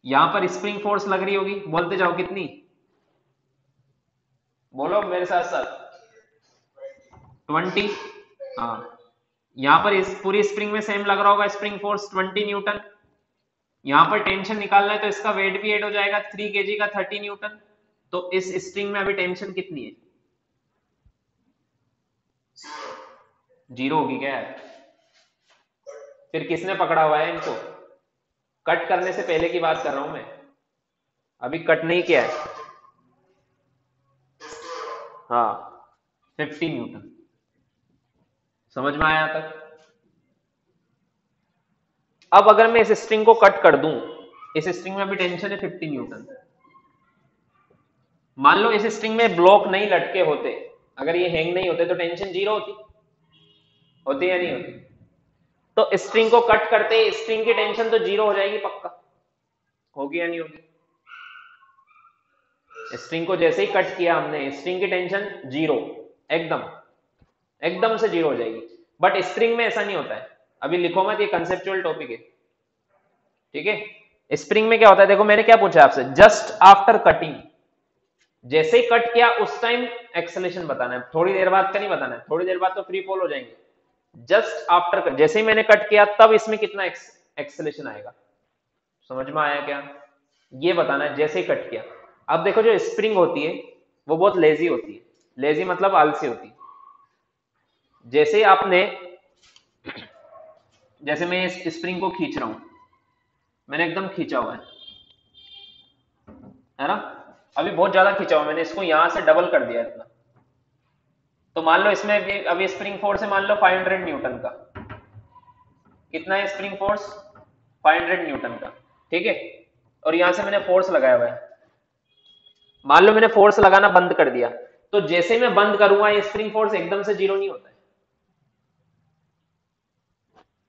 यहां पर स्प्रिंग फोर्स लग रही होगी, बोलते जाओ कितनी, बोलो मेरे साथ साथ, 20। हाँ, यहां पर इस पूरी स्प्रिंग में सेम लग रहा होगा स्प्रिंग फोर्स 20 न्यूटन। यहां पर टेंशन निकालना है तो इसका वेट भी ऐड हो जाएगा, 3 kg का 30 न्यूटन। तो इस स्ट्रिंग में अभी टेंशन कितनी है, 0 होगी क्या है। फिर किसने पकड़ा हुआ है इनको, कट करने से पहले की बात कर रहा हूं मैं, अभी कट नहीं किया है। हाँ 50 न्यूटन, समझ में आया तक। अब अगर मैं इस स्ट्रिंग को कट कर दूं, इस स्ट्रिंग में भी टेंशन है 50 न्यूटन। मान लो इस स्ट्रिंग में ब्लॉक नहीं लटके होते, अगर ये हैंग नहीं होते तो टेंशन 0 होती या नहीं होती। तो स्ट्रिंग को कट करते स्ट्रिंग की टेंशन तो 0 हो जाएगी पक्का, होगी या नहीं होगी। स्ट्रिंग को जैसे ही कट किया हमने, स्ट्रिंग की टेंशन 0, एकदम से 0 हो जाएगी। बट स्प्रिंग में ऐसा नहीं होता है, अभी लिखो मत, ये कंसेप्चुअल टॉपिक है। ठीक है, स्प्रिंग में क्या होता है, देखो मैंने क्या पूछा आपसे, जस्ट आफ्टर कटिंग, जैसे ही कट किया उस टाइम एक्सेलेरेशन बताना है, थोड़ी देर बाद का नहीं बताना है, थोड़ी देर बाद तो फ्री फॉल हो जाएंगे। जस्ट आफ्टर, जैसे ही मैंने कट किया तब इसमें कितना एक्सेलेरेशन आएगा, समझ में आया क्या, ये बताना है जैसे ही कट किया। अब देखो जो स्प्रिंग होती है वो बहुत लेजी होती है, लेजी मतलब आलसी होती है। जैसे ही आपने, जैसे मैं इस स्प्रिंग को खींच रहा हूं, मैंने एकदम खींचा हुआ है ना, अभी बहुत ज्यादा खींचा हुआ, मैंने इसको यहां से डबल कर दिया इतना। तो मान लो इसमें अभी स्प्रिंग फोर्स है मान लो 500 न्यूटन का, कितना है स्प्रिंग फोर्स, 500 न्यूटन का। ठीक है, और यहां से मैंने फोर्स लगाया हुआ है, मान लो मैंने फोर्स लगाना बंद कर दिया, तो जैसे मैं बंद करूंगा ये स्प्रिंग फोर्स एकदम से 0 नहीं होता है,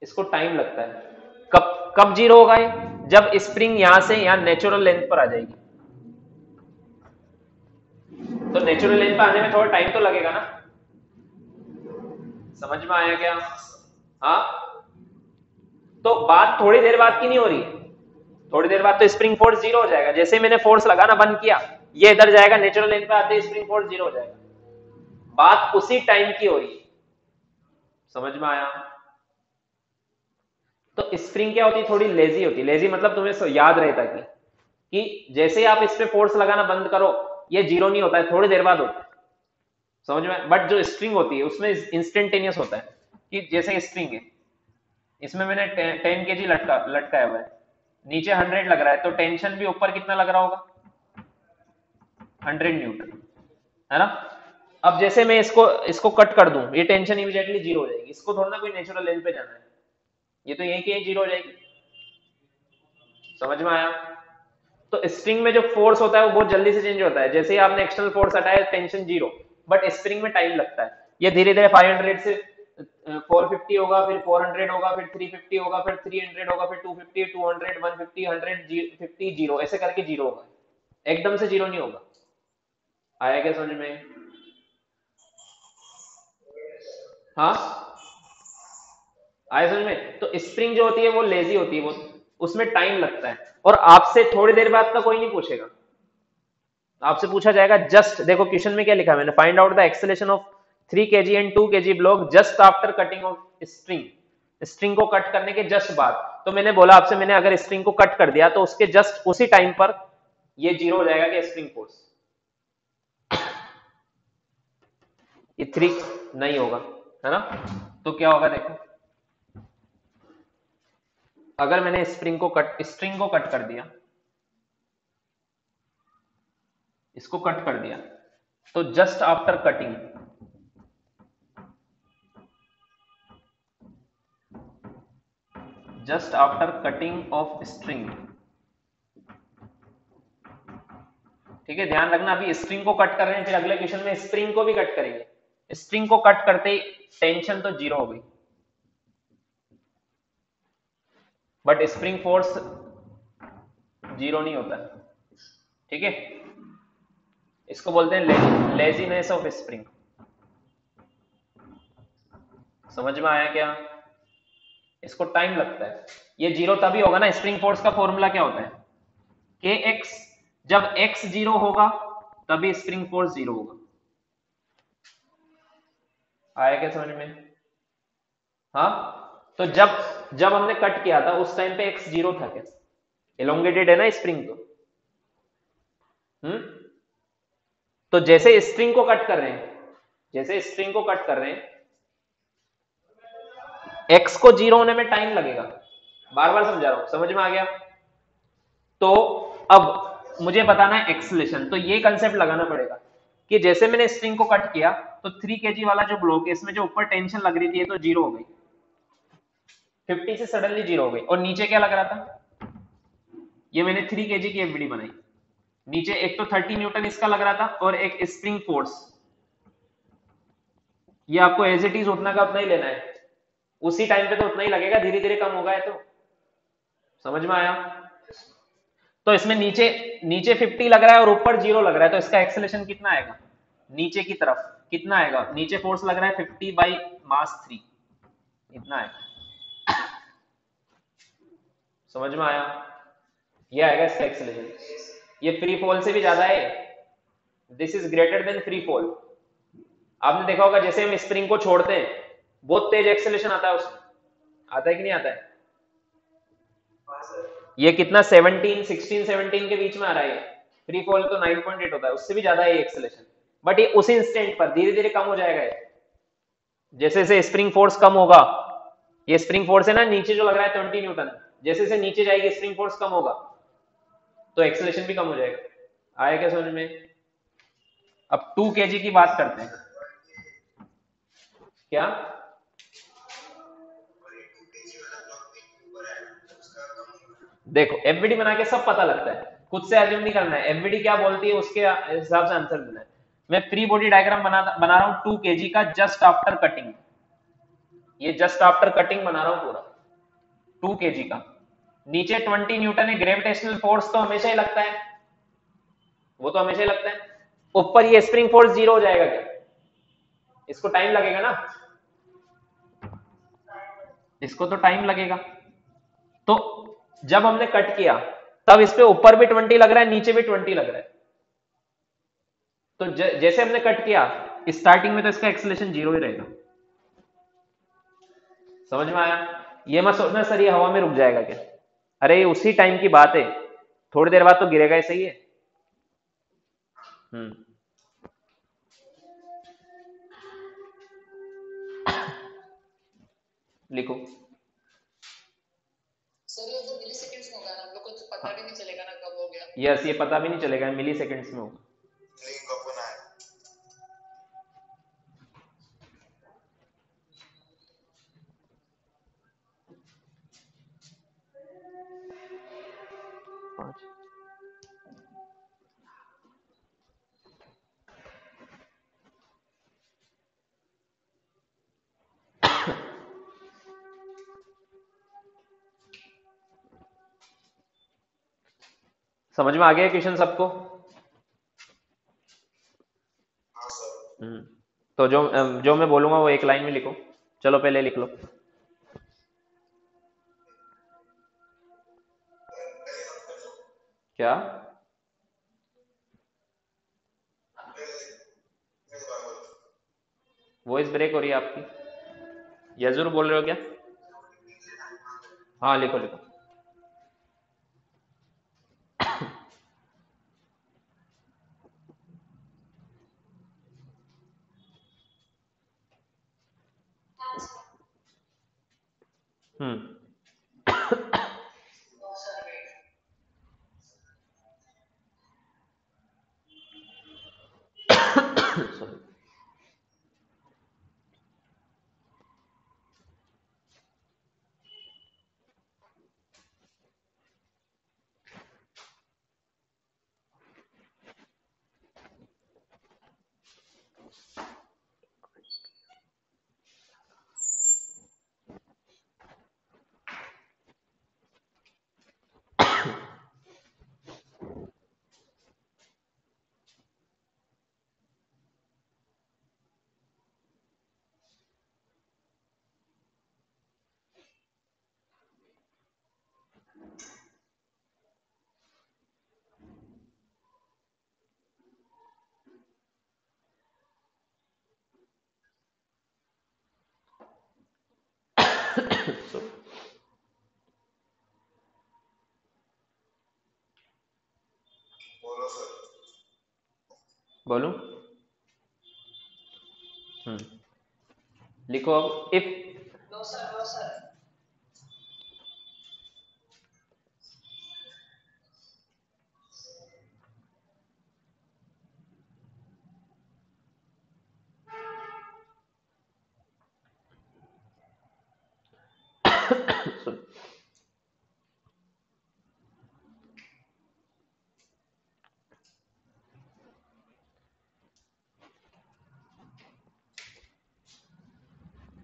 इसको टाइम लगता है। कब 0 होगा ये, जब स्प्रिंग यहां से यहां नेचुरल लेंथ पर आ जाएगी। तो नेचुरल लेंथ पर आने में थोड़ा टाइम तो लगेगा ना, समझ में आया क्या। हाँ तो बात थोड़ी देर बाद की नहीं हो रही, थोड़ी देर बाद तो स्प्रिंग फोर्स जीरो हो जाएगा। जैसे मैंने फोर्स लगाना बंद किया, ये इधर जाएगा, नेचुरल लेंथ पे आते ही स्प्रिंग फोर्स जीरो हो जाएगा। बात उसी टाइम की हो रही है, समझ में आया? तो स्प्रिंग क्या होती है, थोड़ी लेजी होती है। लेजी मतलब तुम्हें याद रहता कि जैसे ही आप इस पे फोर्स लगाना बंद करो, ये जीरो नहीं होता है, थोड़ी देर बाद होता है, समझ में? बट जो स्ट्रिंग होती है उसमें इंस्टेंटेनियस होता है, कि जैसे स्ट्रिंग है, इसमें मैंने 10 kg लटकाया हुआ है, नीचे 100 लग रहा है, तो टेंशन भी ऊपर कितना लग रहा होगा, 100 न्यूटन, है ना? अब जैसे मैं इसको इसको कट कर दूं, ये टेंशन इमीडिएटली जीरो हो जाएगी। इसको थोड़ा ना कोई नेचुरल लेंथ पे जाना है, ये तो यही की यही जीरो हो जाएगी। समझ में आया? तो स्प्रिंग में जो फोर्स होता है वो बहुत जल्दी से चेंज होता है। जैसे ही आपने एक्सटर्नल फोर्स हटाया, टेंशन जीरो, बट स्प्रिंग में टाइम लगता है। ये धीरे धीरे 500 से 450 होगा, फिर 400 होगा, फिर 350 होगा, फिर 300 होगा, फिर 250, 200, 150, 100, 50, जीरो, ऐसे करके जीरो होगा। एकदम से जीरो नहीं होगा। आया क्या समझ में? हाँ, आया समझ में? तो स्प्रिंग जो होती है वो लेजी होती है, वो उसमें टाइम लगता है, और आपसे थोड़ी देर बाद का कोई नहीं पूछेगा। आपसे पूछा जाएगा जस्ट, देखो क्वेश्चन में क्या लिखा है मैंने, find out the acceleration of 3 kg and 2 kg block just after cutting of string. String को कट करने के जस्ट बाद। तो मैंने बोला आपसे, मैंने अगर स्ट्रिंग को कट कर दिया तो उसके जस्ट उसी टाइम पर ये जीरो हो जाएगा कि स्प्रिंग फोर्स, ये 3 नहीं होगा, है ना? तो क्या होगा देखो, अगर मैंने स्ट्रिंग को कट कर दिया, इसको कट कर दिया, तो just after cutting, just after cutting of string, ठीक है, ध्यान रखना, अभी स्ट्रिंग को कट कर रहे हैं, फिर अगले क्वेश्चन में स्प्रिंग को भी कट करेंगे। स्ट्रिंग को कट करते ही टेंशन तो जीरो हो गई, बट स्प्रिंग फोर्स जीरो नहीं होता है, ठीक है? इसको बोलते हैं लेजीनेस ऑफ स्प्रिंग। समझ में आया क्या? इसको टाइम लगता है, ये जीरो तभी होगा ना। स्प्रिंग फोर्स का फॉर्मूला क्या होता है, के एक्स, जब एक्स जीरो होगा तभी स्प्रिंग फोर्स जीरो होगा। आया क्या समझ में? हाँ, तो जब जब हमने कट किया था उस टाइम पे एक्स जीरो था क्या? एलोंगेटेड है ना स्प्रिंग तो। तो जैसे स्ट्रिंग को कट कर रहे हैं, जैसे स्ट्रिंग को कट कर रहे हैं, एक्स को जीरो होने में टाइम लगेगा, बार बार समझा रहा हूं, समझ में आ गया? तो अब मुझे बताना है एक्सेलरेशन, तो ये कंसेप्ट लगाना पड़ेगा कि जैसे मैंने स्ट्रिंग को कट किया तो 3 kg वाला जो ब्लॉक है, इसमें जो ऊपर टेंशन लग रही थी ये तो जीरो हो गई, 50 से सडनली जीरो हो गई। और नीचे क्या लग रहा था, ये मैंने 3 kg की एफबीडी बनाई, नीचे एक तो 30 न्यूटन इसका लग रहा था, और एक स्प्रिंग फोर्स, ये आपको एज इट इज उतना का उतना ही लेना है, उसी टाइम पे तो उतना ही लगेगा, धीरे धीरे कम होगा। है तो समझ में आया? तो इसमें नीचे नीचे 50 लग रहा है और ऊपर जीरो लग रहा है, तो इसका एक्सेलरेशन कितना आएगा, नीचे की तरफ कितना आएगा? नीचे फोर्स लग रहा है 50 बाई मास 3, इतना आएगा। समझ में आया? ये आएगा इसका एक्सेलरेशन। ये फ्री फॉल से भी ज्यादा है, this is greater than free fall. आपने देखा होगा जैसे हम स्प्रिंग को छोड़ते हैं, बहुत तेज एक्सेलरेशन आता है उसमें, आता है कि नहीं आता है? ये कितना 16 17 के बीच में आ रहा है, फ्री फॉल तो 9.8 होता है, उससे भी ज्यादा है एक्सेलरेशन। बट ये उसी इंस्टेंट पर धीरे धीरे कम हो जाएगा ये, जैसे जैसे स्प्रिंग फोर्स कम होगा, ये स्प्रिंग फोर्स है ना नीचे जो लग रहा है 20 न्यूटन, जैसे जैसे नीचे जाएगी स्प्रिंग फोर्स कम होगा तो एक्सेलरेशन भी कम हो जाएगा। आया क्या समझ में? अब 2 kg की बात करते हैं। क्या? देखो एफबीडी बना के सब पता लगता है, खुद से एज्यूम नहीं करना है, एफबीडी क्या बोलती है उसके हिसाब से आंसर देना है। मैं फ्री बॉडी डायग्राम बना रहा हूं 2 kg का जस्ट आफ्टर कटिंग, ये जस्ट आफ्टर कटिंग बना रहा हूं पूरा 2 kg का। नीचे 20 न्यूटन है, ग्रेविटेशनल फोर्स तो हमेशा ही लगता है, वो तो हमेशा ही लगता है। ऊपर ये स्प्रिंग फोर्स जीरो हो जाएगा क्या? इसको टाइम लगेगा ना, इसको तो टाइम लगेगा। तो जब हमने कट किया तब इस पे ऊपर भी 20 लग रहा है, नीचे भी 20 लग रहा है। तो जैसे हमने कट किया स्टार्टिंग में तो इसका एक्सेलरेशन 0 ही रहेगा। समझ में आया? ये मत सोचना सर ये हवा में रुक जाएगा क्या, अरे ये उसी टाइम की बात है, थोड़ी देर बाद तो गिरेगा ही, सही है। लिखो। सर ये तो मिली सेकंड्स में होगा ना, हम लोग को तो पता भी नहीं चलेगा ना कब हो गया। यस, ये पता भी नहीं चलेगा, मिली सेकेंड्स में होगा। लिंक ओपन है। समझ में आ गया क्वेश्चन सबको? हाँ सर। तो जो मैं बोलूंगा वो एक लाइन में लिखो। चलो पहले लिख लो। क्या? वॉइस ब्रेक हो रही है आपकी। यजूर बोल रहे हो क्या? हाँ लिखो लिखो। सॉरी। बोलो सर। बोलूं? लिखो अब। If no sir, no sir.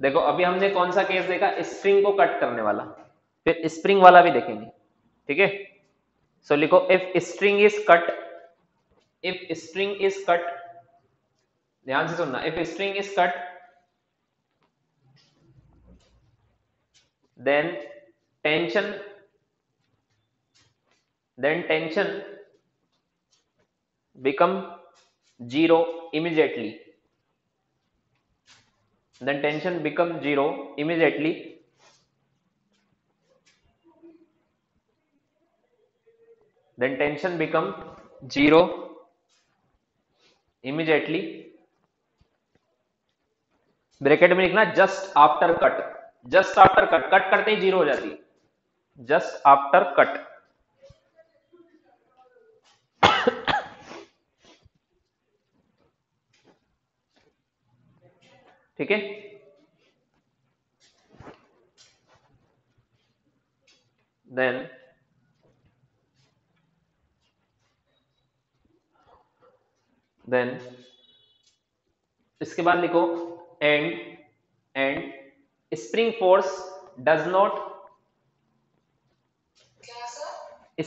देखो अभी हमने कौन सा केस देखा, स्प्रिंग को कट करने वाला, फिर स्प्रिंग वाला भी देखेंगे, ठीक है। सो लिखो if string is cut, if string is cut, ध्यान से सुनना, if string is cut then tension become zero immediately, then tension become zero immediately, then tension become zero immediately, bracket में लिखना just after cut, just after cut, cut करते ही zero हो जाती है, just after cut, ठीक है। Then इसके बाद लिखो and spring force does not, क्या sir?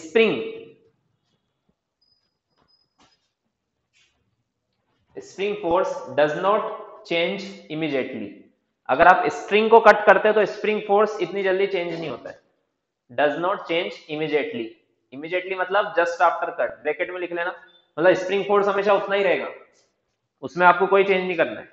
Spring force does not change immediately. अगर आप स्प्रिंग को कट करते हो तो स्प्रिंग फोर्स इतनी जल्दी चेंज नहीं होता है, does not change immediately. Immediately मतलब जस्ट आफ्टर कट, ब्रैकेट में लिख लेना, मतलब स्प्रिंग फोर्स हमेशा उतना ही रहेगा, उसमें आपको कोई चेंज नहीं करना है।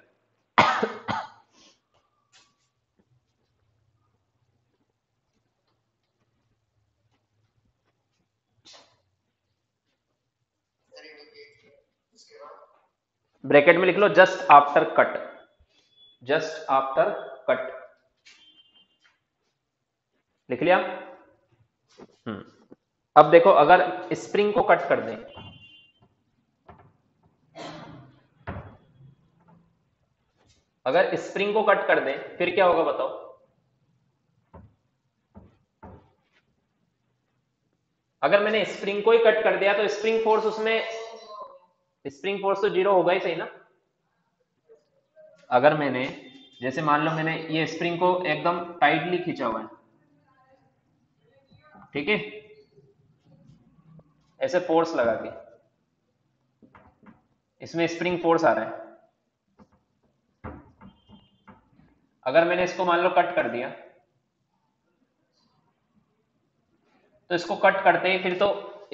ब्रैकेट में लिख लो just after cut, just after cut, लिख लिया। अब देखो अगर स्प्रिंग को कट कर दें, अगर स्प्रिंग को कट कर दें फिर क्या होगा बताओ? अगर मैंने स्प्रिंग को ही कट कर दिया तो स्प्रिंग फोर्स उसमें, स्प्रिंग फोर्स तो जीरो होगा ही, सही ना? अगर मैंने, जैसे मान लो मैंने ये स्प्रिंग को एकदम टाइटली खींचा हुआ है, ठीक है, ऐसे फोर्स लगा के, इसमें स्प्रिंग फोर्स आ रहा है। अगर मैंने इसको मान लो कट कर दिया, तो इसको कट करते ही फिर तो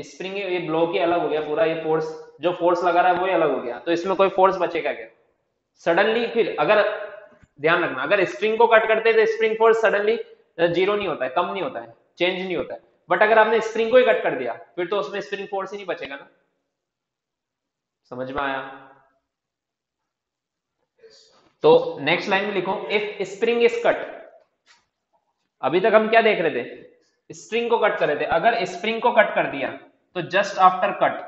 स्प्रिंग ये ब्लॉक ही अलग हो गया पूरा, ये फोर्स जो फोर्स लगा रहा है वो ही अलग हो गया, तो इसमें कोई फोर्स बचेगा क्या सडनली? फिर अगर ध्यान रखना, अगर स्प्रिंग को कट करते हैं तो स्प्रिंग फोर्स सडनली जीरो नहीं होता है, कम नहीं होता है, चेंज नहीं होता है, बट अगर आपने स्प्रिंग को ही कट कर दिया फिर तो उसमें स्प्रिंग फोर्स ही नहीं बचेगा ना। समझ में आया? तो नेक्स्ट लाइन में लिखो इफ स्प्रिंग इज कट। अभी तक हम क्या देख रहे थे? स्प्रिंग को कट कर रहे थे। अगर स्प्रिंग को कट कर दिया तो just after cut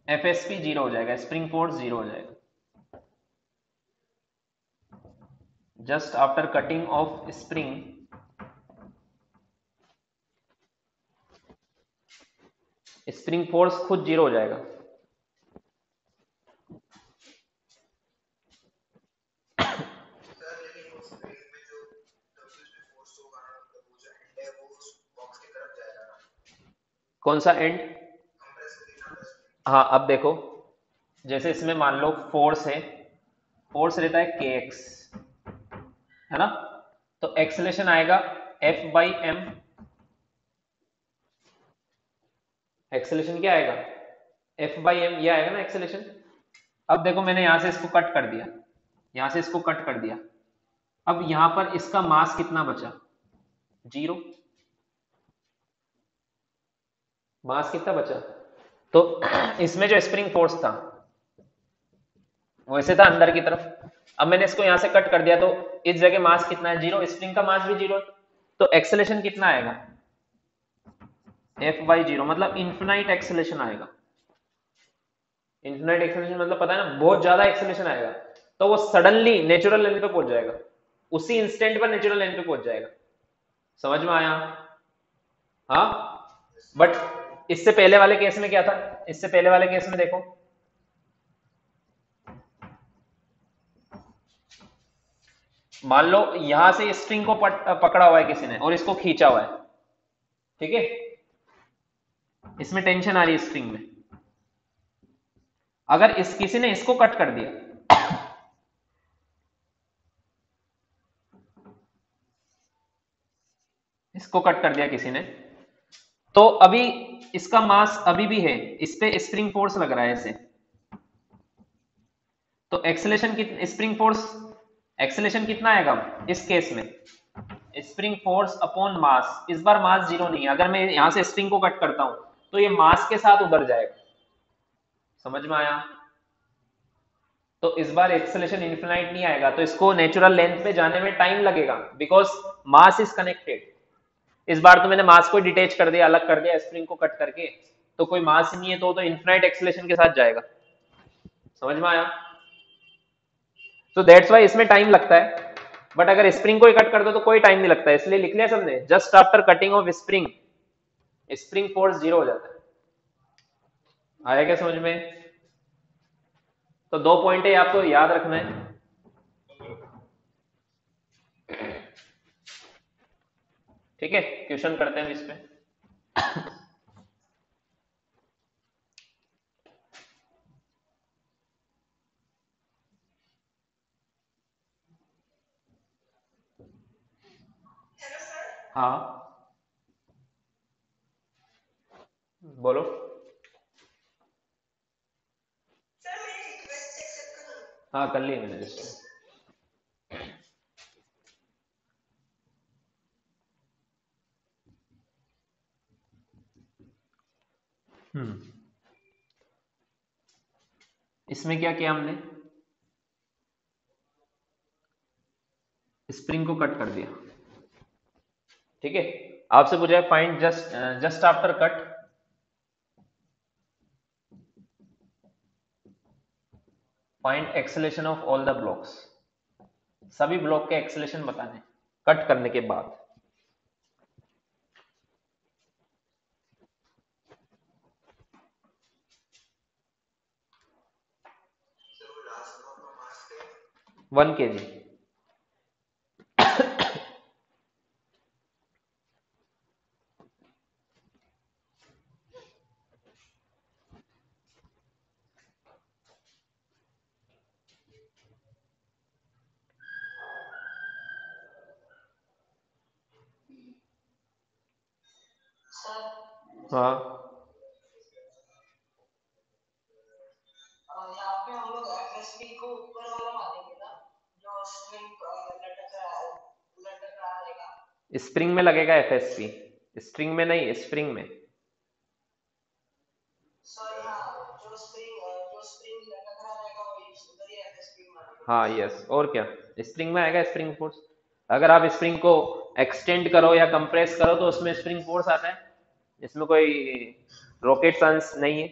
FSP zero हो जाएगा, स्प्रिंग फोर्स जीरो हो जाएगा। Just after cutting of spring spring force खुद जीरो हो जाएगा। कौन सा एंड? हाँ अब देखो, जैसे इसमें मान लो फोर्स है, फोर्स रहता है के एक्स, है ना, तो एक्सेलेरेशन आएगा एफ बाई एम। एक्सेलेरेशन क्या आएगा? एफ बाई एम, ये आएगा ना एक्सेलेरेशन। अब देखो मैंने यहां से इसको कट कर दिया, यहां से इसको कट कर दिया, अब यहां पर इसका मास कितना बचा? जीरो। मास कितना बचा? तो इसमें जो स्प्रिंग फोर्स था वैसे था अंदर की तरफ, अब मैंने इसको यहां से कट कर दिया तो इस जगह मास कितना है? जीरो। स्प्रिंग का मास भी जीरो, तो एक्सेलेरेशन कितना आएगा? एफ बाई जीरो, मतलब इन्फिनाइट एक्सेलेरेशन आएगा। इन्फिनाइट एक्सेलेरेशन मतलब पता है ना, बहुत ज्यादा एक्सेलेरेशन आएगा, तो वो सडनली नेचुरल लेंथ पे पहुंच जाएगा, उसी इंस्टेंट पर नेचुरल लेंथ पे पहुंच जाएगा। समझ में आया? हाँ, बट इससे पहले वाले केस में क्या था? इससे पहले वाले केस में देखो, मान लो यहां से स्ट्रिंग को पकड़ा हुआ है किसी ने और इसको खींचा हुआ है, ठीक है, इसमें टेंशन आ रही है स्ट्रिंग में। अगर इस किसी ने इसको कट कर दिया, इसको कट कर दिया किसी ने, तो अभी इसका मास अभी भी है, इस पे स्प्रिंग फोर्स लग रहा है ऐसे, तो एक्सेलेरेशन कितना, स्प्रिंग फोर्स एक्सेलेरेशन कितना आएगा इस केस में? स्प्रिंग फोर्स अपॉन मास, इस बार मास जीरो नहीं है, अगर मैं यहां से स्प्रिंग को कट करता हूं तो ये मास के साथ उधर जाएगा। समझ में आया? तो इस बार एक्सेलेरेशन इनफिनाइट नहीं आएगा, तो इसको नेचुरल लेंथ पे जाने में टाइम लगेगा, बिकॉज मास इज कनेक्टेड। इस बार तो मैंने मास को डिटेच कर दिया, अलग कर दिया स्प्रिंग को कट करके, तो कोई मास नहीं है, तो इनफिनाइट एक्सेलेरेशन के साथ जाएगा। समझ में आया? तो दैट्स वाई इसमें टाइम लगता है, बट अगर स्प्रिंग को ही कट कर दो तो कोई टाइम नहीं लगता है, इसलिए लिख लिया सबने, just after cutting of spring spring force zero हो जाता है। आया क्या समझ में? तो दो पॉइंट है, आपको याद रखना है। ठीक है, क्वेश्चन करते हैं इस पे। हाँ बोलो। हाँ कर ली मैंने रिक्वेस्ट। इसमें क्या किया हमने, स्प्रिंग को कट कर दिया। ठीक है, आपसे पूछा है find just after cut, find acceleration of all the blocks, सभी ब्लॉक के एक्सेलेरेशन बताने कट करने के बाद। वन के जी। सर हाँ यहाँ पे हम लोग एफएसपी को ऊपर वाला मानेंगे ना, जो स्ट्रिंग लटक रहा रहेगा। स्प्रिंग में लगेगा एफएसपी, स्ट्रिंग में नहीं, स्प्रिंग में। सर हाँ, जो स्प्रिंग लटक रहा रहेगा वही उधर ही एफएसपी मानेंगे। हाँ यस, और क्या, स्प्रिंग में आएगा स्प्रिंग फोर्स। अगर आप स्प्रिंग को एक्सटेंड करो या कंप्रेस करो तो उसमें स्प्रिंग फोर्स आता है, इसमें कोई रॉकेट साइंस नहीं है।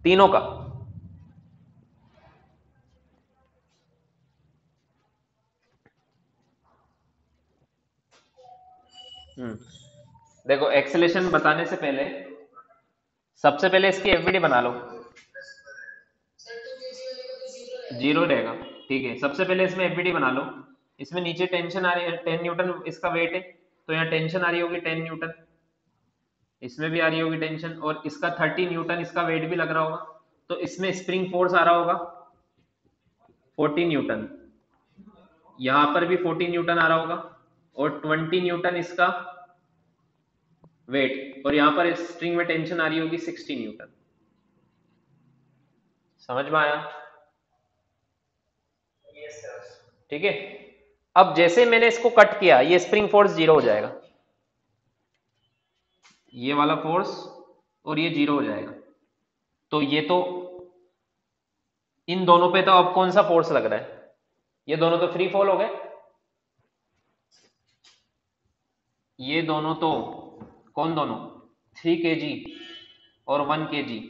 तीनों का। देखो एक्सेलेरेशन बताने से पहले सबसे पहले इसकी एफबीडी बना लो। सर 2 kg वाले का तो जीरो रहेगा। जीरो रहेगा, ठीक है। सबसे पहले इसमें एफबीडी बना लो। इसमें नीचे टेंशन आ रही है 10 न्यूटन इसका वेट है, तो यहाँ टेंशन आ रही होगी 10 न्यूटन, इसमें भी आ रही होगी टेंशन, और इसका 30 न्यूटन इसका वेट भी लग रहा होगा, तो इसमें स्प्रिंग फोर्स आ रहा होगा 40 न्यूटन, यहाँ पर भी 40 न्यूटन आ रहा होगा, और 20 न्यूटन इसका वेट, और यहाँ पर इस स्ट्रिंग में टेंशन आ रही होगी 60 न्यूटन। समझ में आया? ठीक है। अब जैसे मैंने इसको कट किया ये स्प्रिंग फोर्स जीरो हो जाएगा, ये वाला फोर्स, और ये जीरो हो जाएगा। तो ये तो इन दोनों पे तो अब कौन सा फोर्स लग रहा है, ये दोनों तो फ्री फॉल हो गए, ये दोनों तो, कौन दोनों, 3 kg और 1 kg,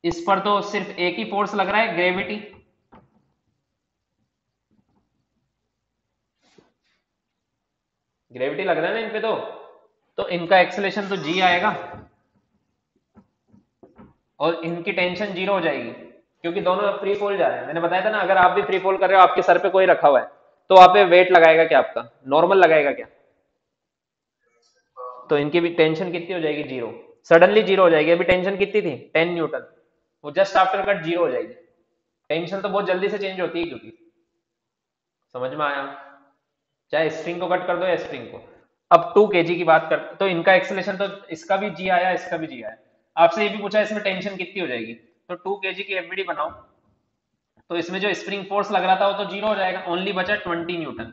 इस पर तो सिर्फ एक ही फोर्स लग रहा है, ग्रेविटी। ग्रेविटी लग रहा है ना इन पे तो इनका एक्सेलेरेशन तो जी आएगा, और इनकी टेंशन जीरो हो जाएगी, क्योंकि दोनों फ्री फॉल जा रहे हैं। मैंने बताया था ना, अगर आप भी फ्री फॉल कर रहे हो, आपके सर पे कोई रखा हुआ है, तो वहां पे वेट लगाएगा क्या, आपका नॉर्मल लगाएगा क्या, तो इनकी भी टेंशन कितनी हो जाएगी, जीरो, सडनली जीरो हो जाएगी। अभी टेंशन कितनी थी 10 न्यूटन, वो जस्ट आफ्टर कट जीरो हो जाएगी। टेंशन तो बहुत जल्दी से चेंज होती है, क्योंकि, समझ में आया, चाहे स्प्रिंग को कट कर दो या स्प्रिंग को। अब 2 kg की बात कर, तो इनका एक्सेलेरेशन तो इसका भी जी आया, इसका भी जी आया। आपसे ये भी पूछा इसमें टेंशन कितनी हो जाएगी, तो 2 kg की एफबीडी बनाओ, तो इसमें जो स्प्रिंग फोर्स लग रहा था वो तो जीरो हो जाएगा, ओनली बचा 20 न्यूटन,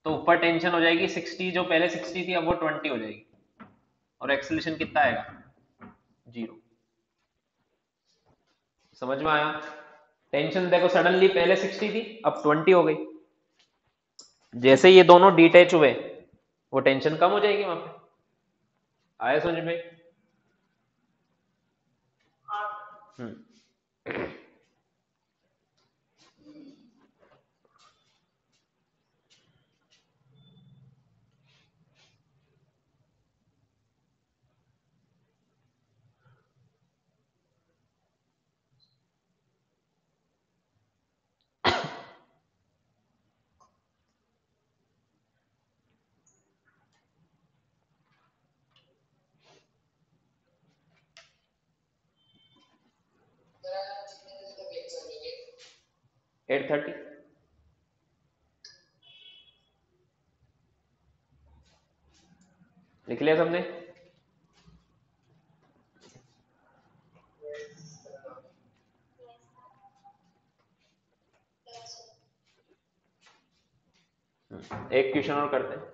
तो ऊपर टेंशन हो जाएगी 60, जो पहले 60 थी अब वो 20 हो जाएगी, और एक्सेलेरेशन कितना आएगा, जीरो। समझ में आया? टेंशन देखो सडनली पहले 60 थी अब 20 हो गई, जैसे ये दोनों डिटैच हुए वो टेंशन कम हो जाएगी वहां पे। आया समझ में? हम्म। 830। लिख लिया सबने? एक क्वेश्चन और करते हैं।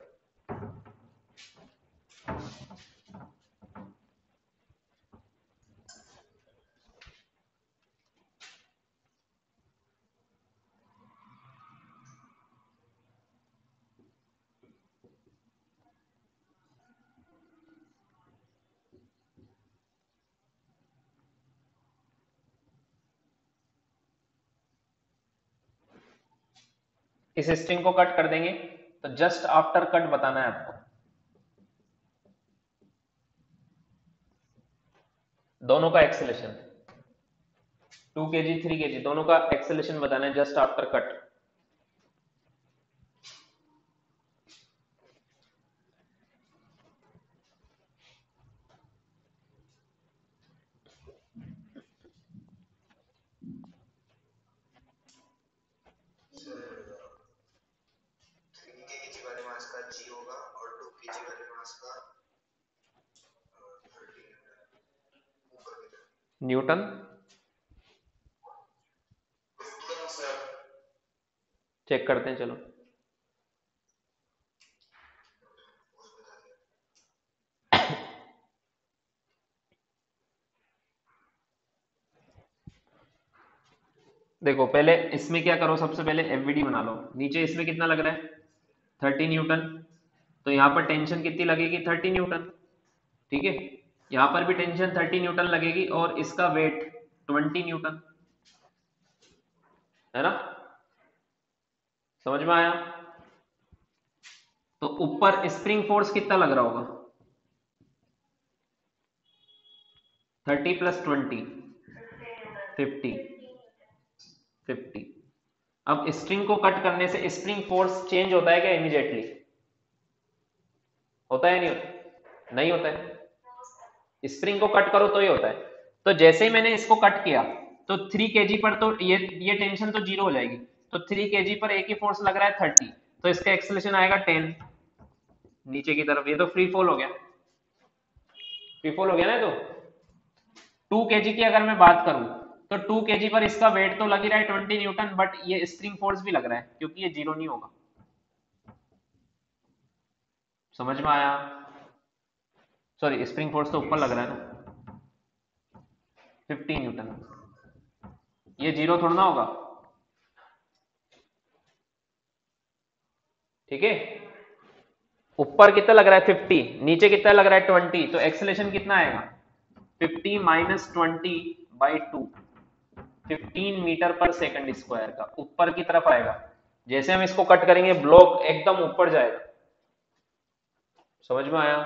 इस स्ट्रिंग को कट कर देंगे, तो जस्ट आफ्टर कट बताना है आपको। दोनों का एक्सेलेरेशन 2 kg 3 kg दोनों का एक्सेलेरेशन बताना है just after cut. Newton check करते हैं, चलो। देखो पहले इसमें क्या करो, सबसे पहले एफवीडी बना लो। नीचे इसमें कितना लग रहा है? 30 न्यूटन। तो यहाँ पर टेंशन कितनी लगेगी? 30 न्यूटन। ठीक है, यहाँ पर भी टेंशन 30 न्यूटन लगेगी और इसका वेट 20 न्यूटन, है ना? समझ में आया? तो ऊपर स्प्रिंग फोर्स कितना लग रहा होगा? 30 प्लस 20 50 50। अब स्ट्रिंग को कट करने से स्प्रिंग फोर्स चेंज होता है क्या इमीडिएटली? होता है नहीं होता? नहीं होता है। स्प्रिंग को कट करो तो ही होता है। तो जैसे ही मैंने इसको कट किया तो 3 kg पर तो ये टेंशन तो जीरो हो जाएगी। तो 3 kg पर एक ही फोर्स लग रहा है 30, तो इसका एक्सेलरेशन आएगा 10 नीचे की तरफ। ये तो फ्री फॉल हो गया, फ्री फॉल हो गया ना। तो 2 kg की अगर मैं बात करूं तो 2 kg पर इसका वेट तो लग ही रहा है 20 न्यूटन, बट ये स्प्रिंग फोर्स भी लग रहा है क्योंकि ये जीरो नहीं होगा। समझ में आया? सॉरी, स्प्रिंग फोर्स तो ऊपर लग रहा है ना, 50 न्यूटन। ये जीरो थोड़ा ना होगा। ठीक है, ऊपर कितना लग रहा है 50, नीचे कितना लग रहा है 20, तो एक्सेलेरेशन कितना आएगा? 50 माइनस 20/2, 15 मीटर पर सेकंड स्क्वायर का ऊपर की तरफ आएगा। जैसे हम इसको कट करेंगे ब्लॉक एकदम ऊपर जाएगा। समझ में आया?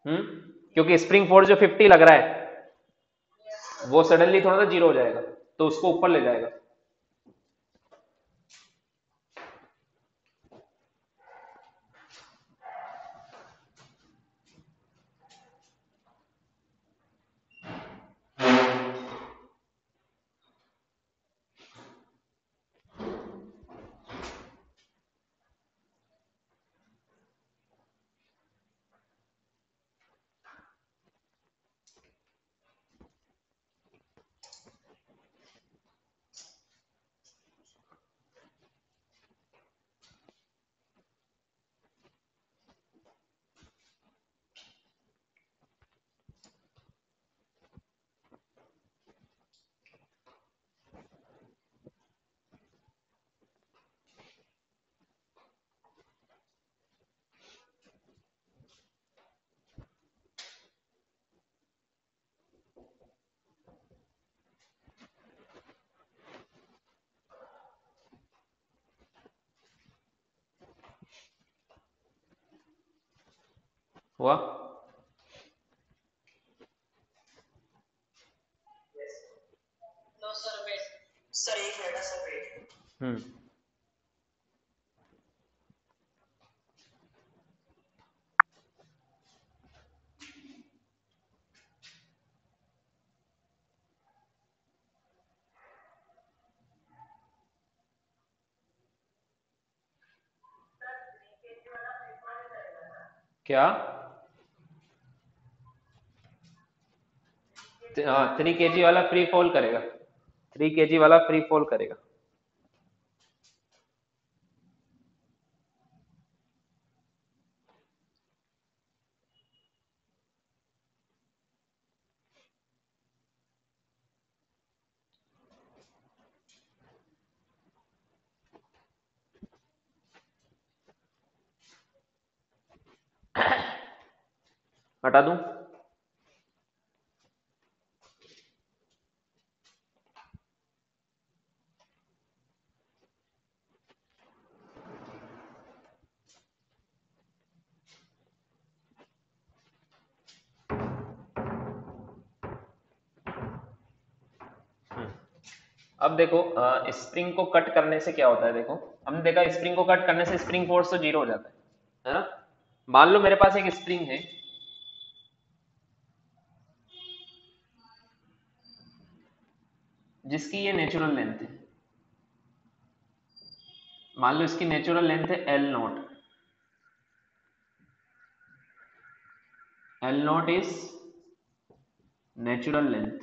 क्योंकि स्प्रिंग फोर्स जो 50 लग रहा है वो सडनली थोड़ा सा जीरो हो जाएगा, तो उसको ऊपर ले जाएगा। हुआ? नो सर वेट, सर एक मिनट सर वेट। क्या? 3 kg वाला फ्री फॉल करेगा, 3 kg वाला फ्री फॉल करेगा। हटा दूं? अब देखो स्प्रिंग को कट करने से क्या होता है, देखो हमने देखा स्प्रिंग को कट करने से स्प्रिंग फोर्स तो 0 हो जाता है ना। मान लो मेरे पास एक स्प्रिंग है जिसकी ये नेचुरल लेंथ है, मान लो इसकी नेचुरल लेंथ है L0। L0 is natural length,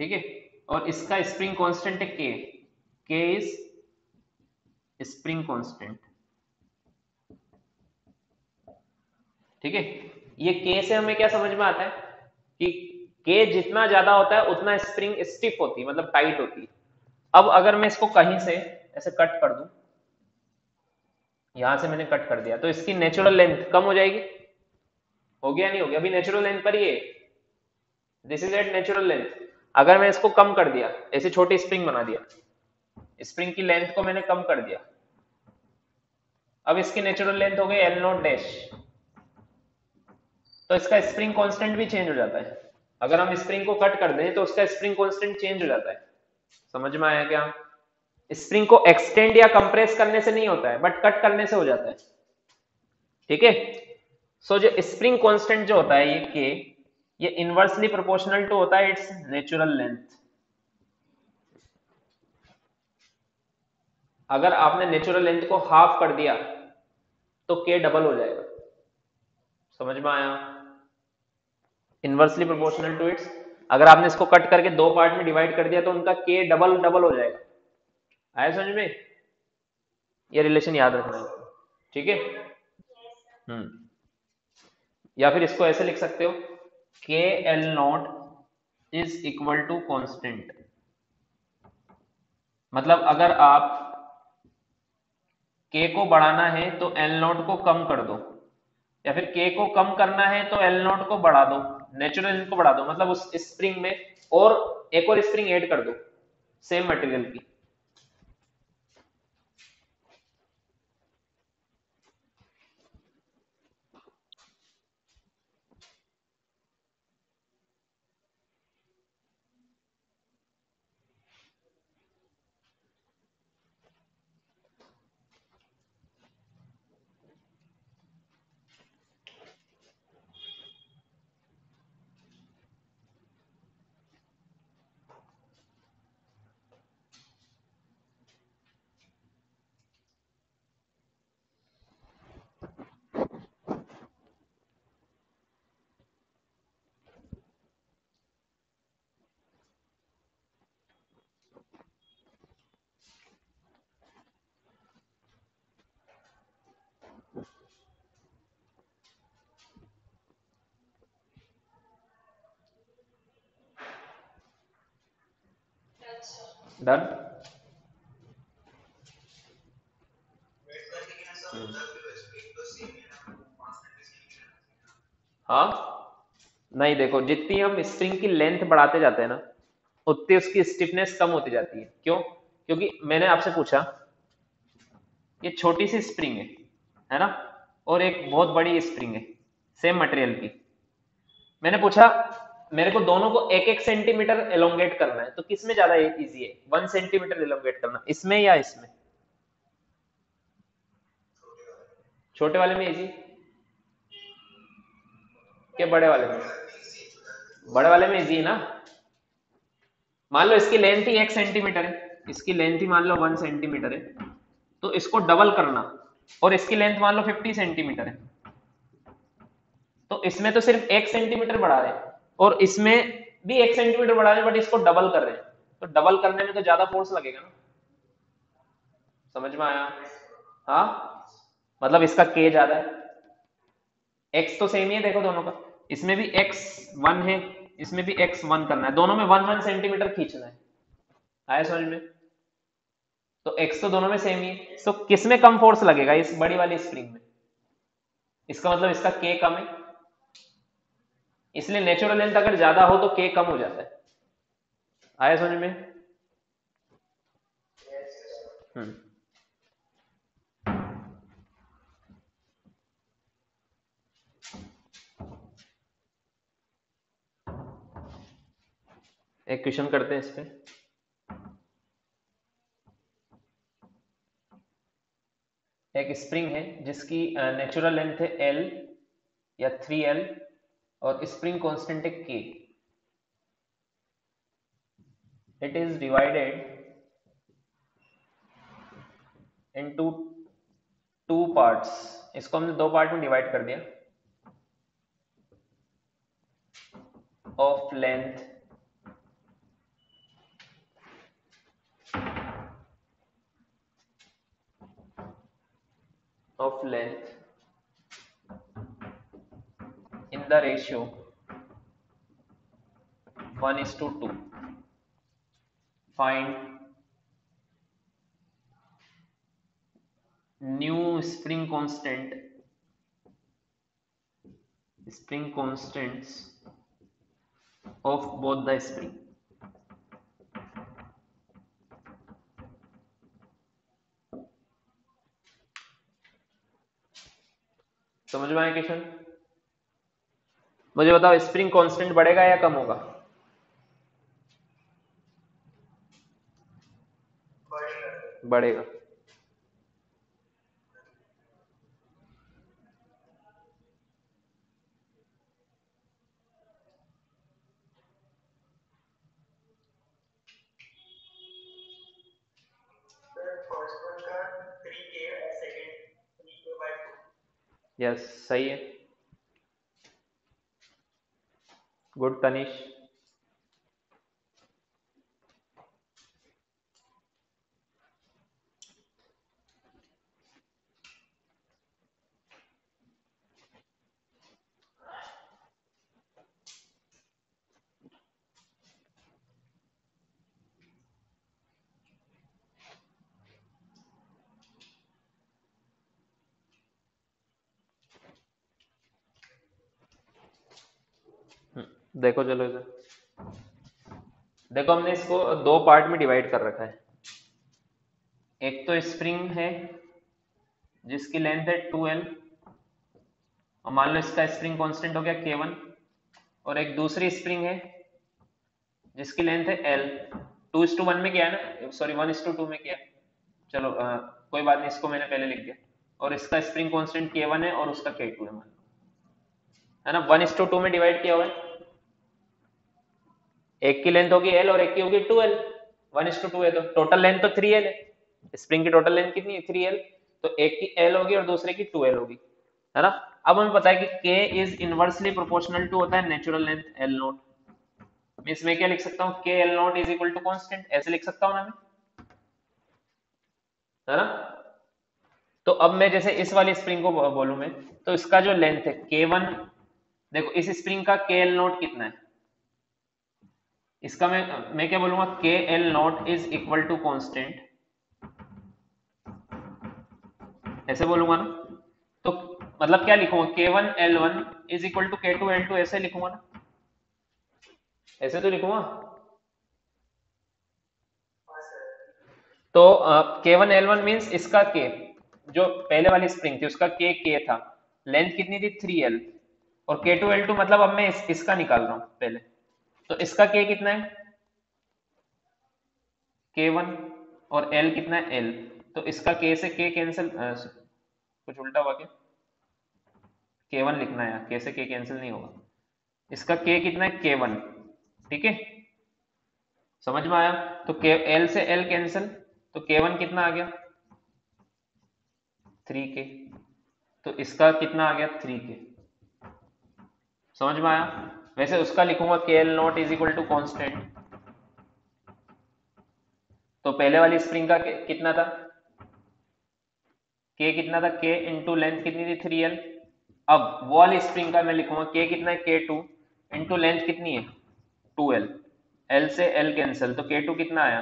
ठीक है। और इसका स्प्रिंग कांस्टेंट है K इज स्प्रिंग कांस्टेंट, ठीक है। ये K से हमें क्या समझ में आता है कि K जितना ज्यादा होता है उतना स्प्रिंग स्टिफ होती है, मतलब टाइट होती है। अब अगर मैं इसको कहीं से ऐसे कट कर दूं, यहां से मैंने कट कर दिया, तो इसकी नेचुरल लेंथ कम हो जाएगी, हो गया नहीं हो गया? अभी नेचुरल लेंथ पर ही है, this is at natural length. अगर मैं इसको कम कर दिया, ऐसे छोटी स्प्रिंग बना दिया, स्प्रिंग की लेंथ को मैंने कम कर दिया, अब इसकी नेचुरल लेंथ हो गई L0 डैश, तो इसका स्प्रिंग कांस्टेंट भी चेंज हो जाता है। अगर हम स्प्रिंग को कट कर दें तो उसका स्प्रिंग कांस्टेंट चेंज हो जाता है। समझ में आया क्या? स्प्रिंग को एक्सटेंड या कंप्रेस करने से नहीं होता है, बट कट करने से हो जाता है, ठीक है। सो जो स्प्रिंग कांस्टेंट जो होता है ये K, ये इनवर्सली प्रोपोर्शनल टू होता है इट्स नेचुरल लेंथ। अगर आपने नेचुरल लेंथ को हाफ कर दिया तो K डबल हो जाएगा। समझ में आया? इनवर्सली प्रोपोर्शनल टू इट्स, अगर आपने इसको कट करके 2 पार्ट में डिवाइड कर दिया तो उनका K डबल डबल हो जाएगा। आया समझ में? ये रिलेशन याद रखना है, ठीक है। या फिर इसको ऐसे लिख सकते हो, KL0 is equal to constant. मतलब अगर आप K को बढ़ाना है तो L0 को कम कर दो, या फिर K को कम करना है तो L0 को बढ़ा दो, नेचुरल लेंथ को बढ़ा दो, मतलब उस स्प्रिंग में और एक और स्प्रिंग ऐड कर दो सेम मटेरियल की। डन? हाँ नहीं, देखो जितनी हम स्प्रिंग की लेंथ बढ़ाते जाते हैं ना, उतनी उसकी स्टिफनेस कम होती जाती है। क्यों? क्योंकि मैंने आपसे पूछा ये छोटी सी स्प्रिंग है ना, और एक बहुत बड़ी स्प्रिंग है सेम मटेरियल की। मैंने पूछा मेरे को दोनों को 1-1 सेंटीमीटर एलोंगेट करना है, तो किस में ज्यादा इजी है 1 सेंटीमीटर एलोंगेट करना, इसमें या इसमें? छोटे वाले में इजी क्या बड़े वाले में? बड़े वाले में इजी है ना। मान लो इसकी लेंथ ही 1 सेंटीमीटर है, इसकी लेंथ ही मान लो 1 सेंटीमीटर है, तो इसको डबल करना, और इसकी लेंथ मान लो 50 सेंटीमीटर है, तो इसमें तो सिर्फ 1 सेंटीमीटर बढ़ा रहे हैं और इसमें भी 1 सेंटीमीटर बढ़ा रहे हैं, बट इसको डबल कर रहे हैं, तो डबल करने में तो ज्यादा फोर्स लगेगा ना। समझ में आया? हाँ, मतलब इसका के ज्यादा है, एक्स तो सेम ही है देखो दोनों का, इसमें भी एक्स 1 है, इसमें भी एक्स 1 करना है, दोनों में 1 1 सेंटीमीटर खींचना है। आया समझ में? तो एक्स तो दोनों में सेम ही है, तो किस में कम फोर्स लगेगा? इस बड़ी वाली स्प्रिंग में। इसका मतलब इसका के कम है, इसलिए नेचुरल लेंथ अगर ज्यादा हो तो के कम हो जाता है। आया समझ में? हम्म। एक क्वेश्चन करते हैं इस पे। एक स्प्रिंग है जिसकी नेचुरल लेंथ है L या 3L और स्प्रिंग कांस्टेंट है K। It is divided into 2 parts. इसको हमने 2 पार्ट में डिवाइड कर दिया। Of length in the ratio 1:2. Find new spring constants of both the spring. समझ में आया क्वेश्चन? मुझे बताओ स्प्रिंग कांस्टेंट बढ़ेगा या कम होगा? बढ़ेगा। यस, सही है। गुड तनिष। देखो चलो इधर देखो, हमने इसको 2 पार्ट में डिवाइड कर रखा है। एक तो स्प्रिंग है जिसकी लेंथ है 2L और मान लो इसका स्प्रिंग कांस्टेंट हो गया K1, और एक दूसरी स्प्रिंग है जिसकी लेंथ है L। 2:1 में किया है ना, सॉरी 1:2 में किया। चलो कोई बात नहीं, इसको मैंने पहले लिख दिया। और इसका स्प्रिंग कांस्टेंट K1 है और उसका K2 है, मान लो, है ना। 1:2 में डिवाइड किया हुआ है। एक की लेंथ होगी L और एक की होगी 2L। 1:2 है तो टोटल लेंथ तो 3L है। स्प्रिंग की टोटल लेंथ कितनी है? 3L। तो एक की L होगी और दूसरे की 2L होगी, है ना। अब हमें पता है कि K is inversely proportional to होता है नेचुरल लेंथ L0। मैं इसमें क्या लिख सकता हूँ? KL0 is equal to constant, ऐसे लिख सकता हूँ ना मैं, है ना। तो अब मैं जैसे इस वाली स्प्रिंग को बोलूं मैं, तो इसका जो लेंथ है K1, देखो इस स्प्रिंग का KL0 कितना है, इसका मैं क्या बोलूंगा? KL0 is equal to constant, ऐसे बोलूंगा ना। तो मतलब क्या लिखूंगा? K1L1 is equal to K2L2, ऐसे लिखूंगा ना, ऐसे तो लिखूंगा। तो K1L1 मीन्स इसका K, जो पहले वाली स्प्रिंग थी उसका K था, लेंथ कितनी थी? 3L, और K2L2 मतलब अब मैं इसका निकाल रहा हूं पहले, तो इसका K कितना है? K1, और L कितना है? L। तो इसका K से K कैंसिल, कुछ उल्टा हुआ क्या? K1 लिखना है, K से K कैंसिल नहीं होगा। इसका K कितना है? K1, ठीक है, समझ में आया। तो L से L कैंसिल, तो K1 कितना आ गया? 3k, तो इसका कितना आ गया 3k। समझ में आया? वैसे उसका लिखूंगा KL naught is equal to constant. तो पहले वाली स्प्रिंग का कितना था, k कितना था, k इंटू लेंथ कितनी थी 3l। अब वो वाली स्प्रिंग का मैं लिखूंगा k कितना है k2 इंटू लेंथ कितनी है 2l, l से l कैंसिल, तो k2 कितना आया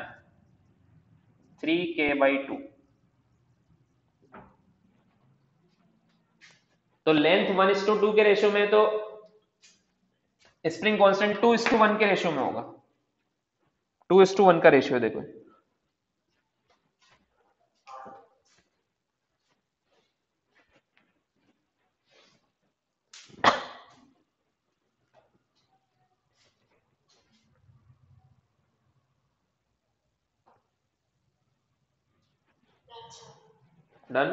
3k/2। तो लेंथ 1:2 के रेशियो में, तो स्प्रिंग कांस्टेंट 2:1 के रेशियो में होगा। 2:1 का रेशियो देखो। डन।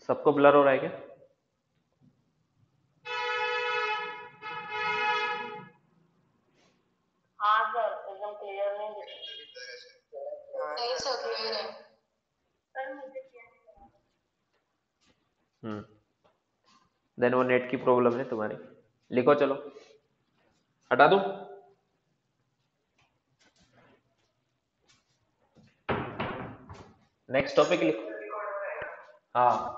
सबको ब्लर हो रहा है क्या? हाँ सर, एकदम क्लियर नहीं सर, क्लियर है सर। मुझे देन वो नेट की प्रॉब्लम है तुम्हारी। लिखो, चलो हटा दूं। नेक्स्ट टॉपिक लिखो। हाँ,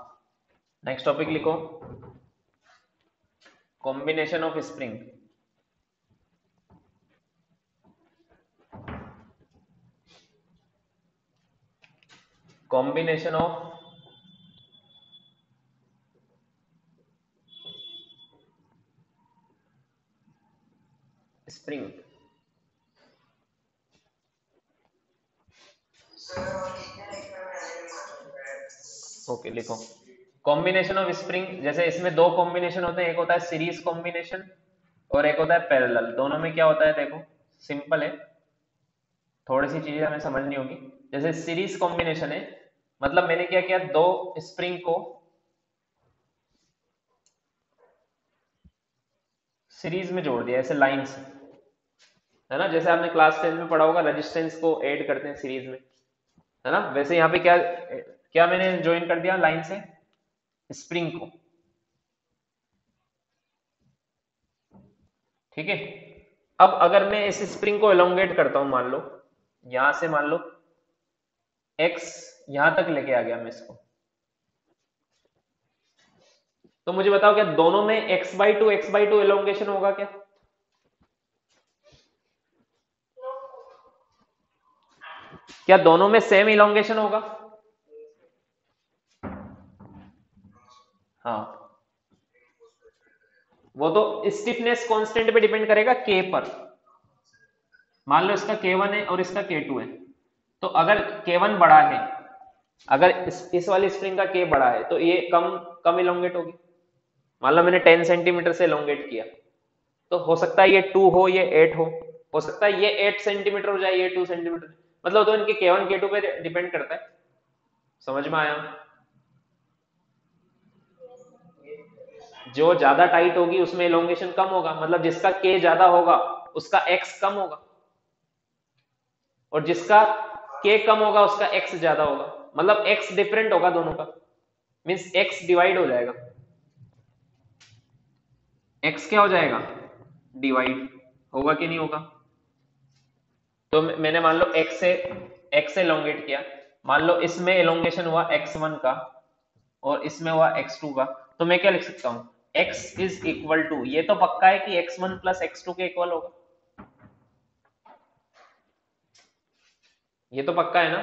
नेक्स्ट टॉपिक लिखो, combination of spring. Combination of spring. Okay, लिखो कॉम्बिनेशन ऑफ स्प्रिंग। जैसे इसमें दो कॉम्बिनेशन होते हैं, एक होता है सीरीज कॉम्बिनेशन और एक होता है पैरेलल। दोनों में क्या होता है देखो, सिंपल है, थोड़ी सी चीजें हमें समझनी होगी। जैसे सीरीज कॉम्बिनेशन है, मतलब मैंने क्या किया, दो स्प्रिंग को सीरीज में जोड़ दिया ऐसे लाइन से, है ना। जैसे आपने क्लास 10 में पढ़ा होगा, रेजिस्टेंस को ऐड करते हैं सीरीज में, है ना। वैसे यहाँ पे क्या क्या मैंने ज्वाइन कर दिया लाइन से स्प्रिंग को, ठीक है। अब अगर मैं इस स्प्रिंग को एलोंगेट करता हूं, मान लो यहां से, मान लो x यहां तक लेके आ गया मैं इसको, तो मुझे बताओ क्या दोनों में x/2 एलोंगेशन होगा क्या? क्या दोनों में सेम इलोंगेशन होगा? हाँ, वो तो स्टिफनेस कांस्टेंट पे डिपेंड करेगा k पर। मान लो इसका k1 है और इसका k2 है, तो अगर k1 बड़ा है, अगर इस वाली स्प्रिंग का k बड़ा है, तो ये कम कम इलोंगेट होगी। मान लो मैंने 10 सेंटीमीटर से इलोंगेट किया, तो हो सकता है ये 2 हो, ये 8 हो सकता है ये 8 सेंटीमीटर हो जाए, ये 2 सेंटीमीटर, मतलब तो इनके k1 k2 पे डिपेंड करता है। समझ में आया? जो ज्यादा टाइट होगी उसमें इलोंगेशन कम होगा, मतलब जिसका k ज्यादा होगा उसका x कम होगा, और जिसका k कम होगा उसका x ज्यादा होगा, मतलब x डिफरेंट होगा दोनों का, मींस x डिवाइड हो जाएगा। x क्या हो जाएगा, डिवाइड होगा कि नहीं होगा। तो मैंने मान लो x से एलोंगेट किया, मान लो इसमें एलोंगेशन हुआ x1 का और इसमें हुआ x2 का, तो मैं क्या लिख सकता हूं, x इज इक्वल टू, ये तो पक्का है कि x1 प्लस x2 के इक्वल होगा, ये तो पक्का है ना।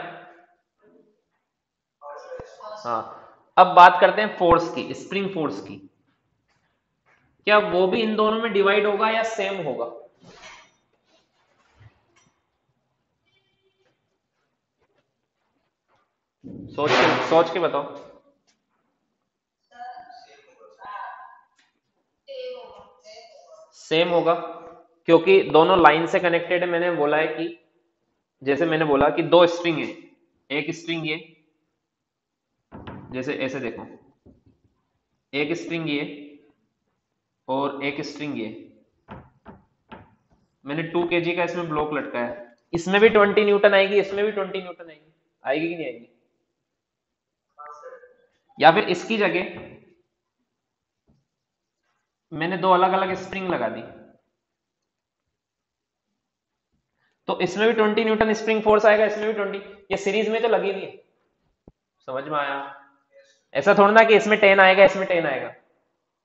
हाँ, अब बात करते हैं फोर्स की, स्प्रिंग फोर्स की। क्या वो भी इन दोनों में डिवाइड होगा या सेम होगा? सोच के बताओ। सेम होगा, क्योंकि दोनों लाइन से कनेक्टेड है। मैंने बोला है कि, जैसे मैंने बोला कि दो स्ट्रिंग है, एक स्ट्रिंग ये, जैसे ऐसे देखो, एक स्ट्रिंग ये और एक स्ट्रिंग ये, मैंने 2 kg का इसमें ब्लॉक लटकाया है, इसमें भी 20 न्यूटन आएगी, इसमें भी 20 न्यूटन आएगी, आएगी कि नहीं आएगी? या फिर इसकी जगह मैंने दो अलग अलग स्प्रिंग लगा दी, तो इसमें भी 20 न्यूटन स्प्रिंग फोर्स आएगा, इसमें भी 20, ये सीरीज में तो लगी हुई है। समझ में आया? ऐसा थोड़ा ना कि इसमें 10 आएगा इसमें 10 आएगा,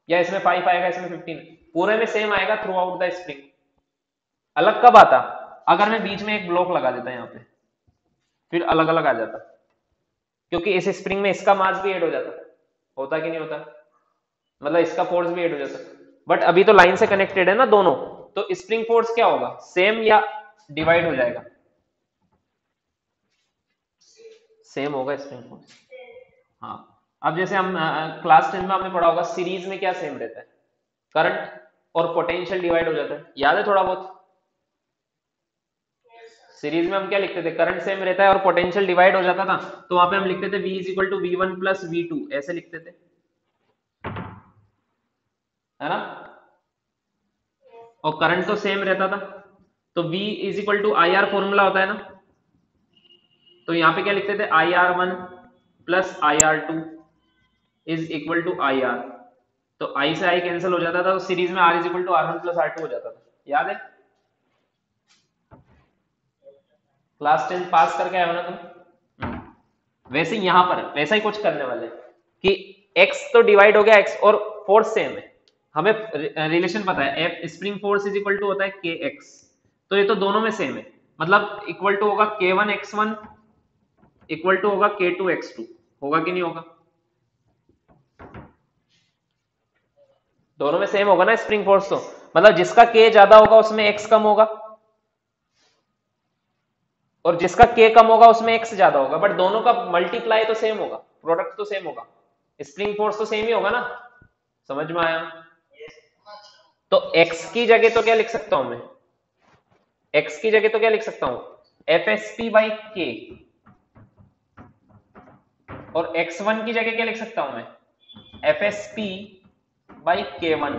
या इसमें 5 आएगा इसमें 15, पूरे में सेम आएगा थ्रू आउट द स्प्रिंग। अलग कब आता? अगर मैं बीच में एक ब्लॉक लगा देता यहाँ पे, फिर अलग अलग आ जाता, क्योंकि इस स्प्रिंग में इसका मास भी ऐड हो जाता, होता कि नहीं होता, मतलब इसका फोर्स भी ऐड हो जाता। बट अभी तो लाइन से कनेक्टेड है ना दोनों, तो स्प्रिंग फोर्स क्या होगा, सेम या डिवाइड हो जाएगा? सेम होगा स्प्रिंग फोर्स। हाँ, अब जैसे हम क्लास 10 में हमने पढ़ा होगा, सीरीज में क्या सेम रहता है, करंट और पोटेंशियल डिवाइड हो जाता है, याद है थोड़ा बहुत? सीरीज में हम क्या लिखते थे, करंट सेम रहता है और पोटेंशियल डिवाइड हो जाता था, तो वहां पे हम लिखते थे V is equal to V1 plus V2, ऐसे लिखते थे, है ना। और करंट तो सेम रहता था, तो V is equal to IR formula होता है ना, तो यहाँ पे क्या लिखते थे, IR1 plus IR2 is equal to IR, तो I से I कैंसिल हो जाता था, तो सीरीज में R is equal to R1 plus R2 हो जाता था, याद है? क्लास 10 पास करके आए हो ना तुम? वैसे यहां पर वैसा ही कुछ करने वाले कि x तो डिवाइड हो गया, x और फोर्स सेम है, हमें रिलेशन पता है, F spring force is equal to होता है kx, तो ये तो दोनों में सेम है, मतलब इक्वल टू होगा k1x1 इक्वल टू होगा k2x2, होगा कि नहीं होगा? दोनों में सेम होगा ना स्प्रिंग फोर्स, तो मतलब जिसका k ज्यादा होगा उसमें x कम होगा, और जिसका k कम होगा उसमें x ज्यादा होगा, बट दोनों का मल्टीप्लाई तो सेम होगा, प्रोडक्ट तो सेम होगा, स्प्रिंग फोर्स तो सेम ही होगा ना। समझ में आया? तो x की जगह तो क्या लिख सकता हूं मैं, x की जगह तो क्या लिख सकता हूं, FSP बाई k, और x1 की जगह क्या लिख सकता हूं मैं, FSP बाई k1,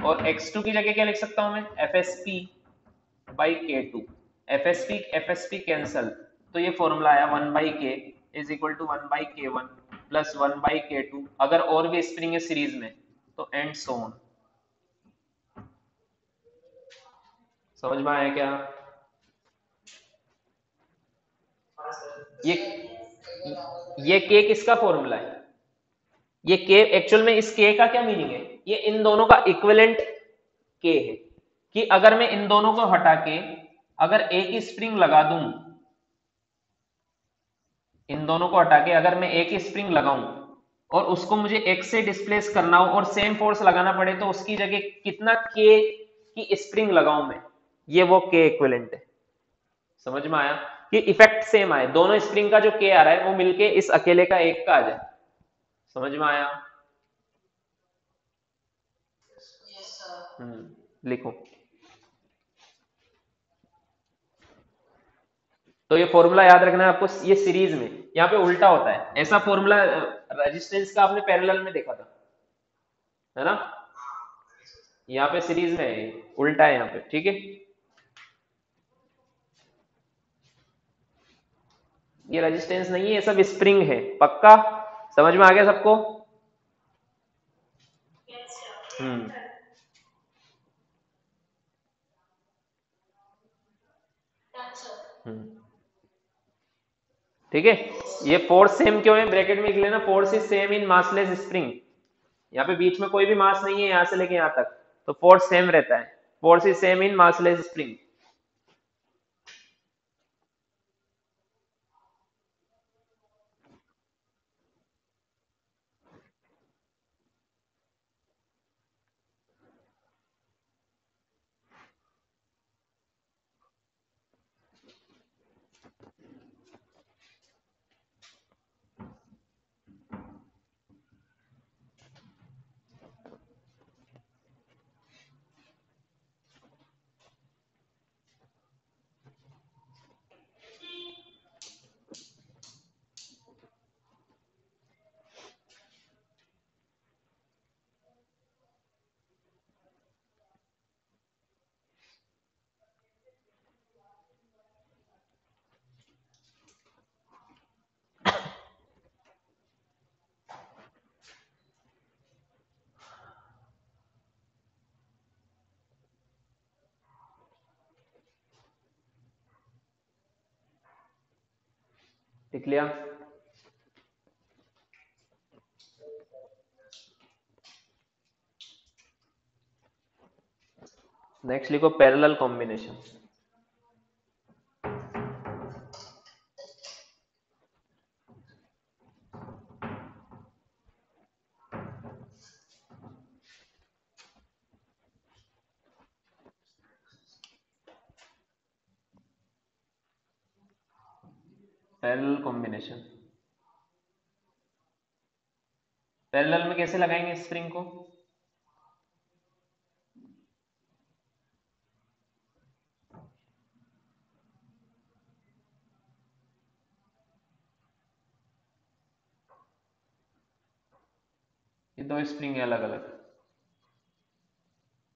और x2 की जगह क्या लिख सकता हूं मैं, FSP by k2, FSP FSP cancel, तो ये फॉर्मूला आया 1 by k is equal to 1 by k1 plus 1 by k2, अगर और भी स्प्रिंग है सीरीज में तो एंड सो ऑन। समझ में आया क्या? ये k किसका फॉर्मूला है, ये k एक्चुअल में, इस k का क्या मीनिंग है, ये इन दोनों का इक्विवेलेंट k है, कि अगर मैं इन दोनों को हटा के अगर एक ही स्प्रिंग लगा दूं, इन दोनों को हटा के अगर मैं एक ही स्प्रिंग लगाऊं और उसको मुझे x से डिस्प्लेस करना हो और सेम फोर्स लगाना पड़े, तो उसकी जगह कितना k की स्प्रिंग लगाऊं मैं, ये वो k इक्विवेलेंट है। समझ में आया? कि इफेक्ट सेम आए, दोनों स्प्रिंग का जो k आ रहा है वो मिलके इस अकेले का एक का आ जाए। समझ में आया? लिखो। तो ये फॉर्मूला याद रखना है आपको, ये सीरीज में, यहाँ पे उल्टा होता है, ऐसा फॉर्मूला रेजिस्टेंस का आपने पैरेलल में देखा था, है ना, यहाँ पे सीरीज में है, उल्टा है यहाँ पे, ठीक है। ये रेजिस्टेंस नहीं है, ये सब स्प्रिंग है, पक्का समझ में आ गया सबको? हम्म ठीक है। ये फोर्स सेम क्यों है, ब्रैकेट में लिख लेना, force is same in massless spring, यहाँ पे बीच में कोई भी मास नहीं है यहाँ से लेके यहाँ तक, तो फोर्स सेम रहता है। Force is same in massless spring. लिख लिया? नेक्स्ट लिखो parallel combination. Parallel combination, parallel में कैसे लगाएंगे स्प्रिंग को? ये दो स्प्रिंग है अलग अलग,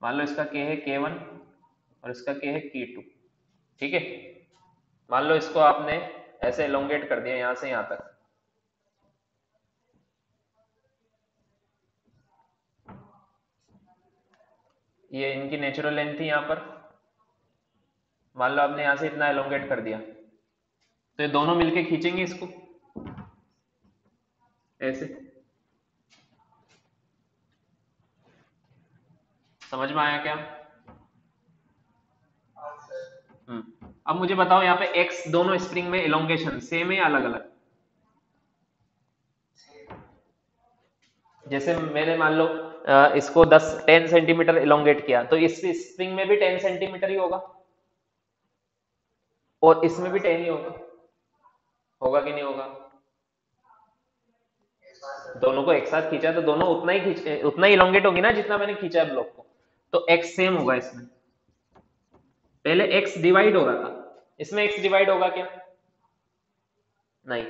मान लो इसका के है K1 और इसका के है K2, ठीक है। मान लो इसको आपने ऐसे एलोंगेट कर दिया यहां से यहां तक, ये इनकी नेचुरल लेंथ थी यहां पर, मान लो आपने यहां से इतना एलोंगेट कर दिया, तो ये दोनों मिलके खींचेंगे इसको ऐसे। समझ में आया क्या? अब मुझे बताओ यहाँ पे एक्स दोनों स्प्रिंग में एलोंगेशन सेम है या अलग अलग? जैसे मैंने मान लो इसको 10 सेंटीमीटर एलोंगेट किया, तो इस स्प्रिंग में भी 10 सेंटीमीटर ही होगा और इसमें भी 10 ही होगा, होगा कि नहीं होगा? दोनों को एक साथ खींचा तो दोनों उतना ही एलोंगेट होगी ना जितना मैंने खींचा है ब्लॉक को, तो एक्स सेम होगा इसमें। पहले एक्स डिवाइड हो रहा था, इसमें एक्स डिवाइड होगा क्या? नहीं।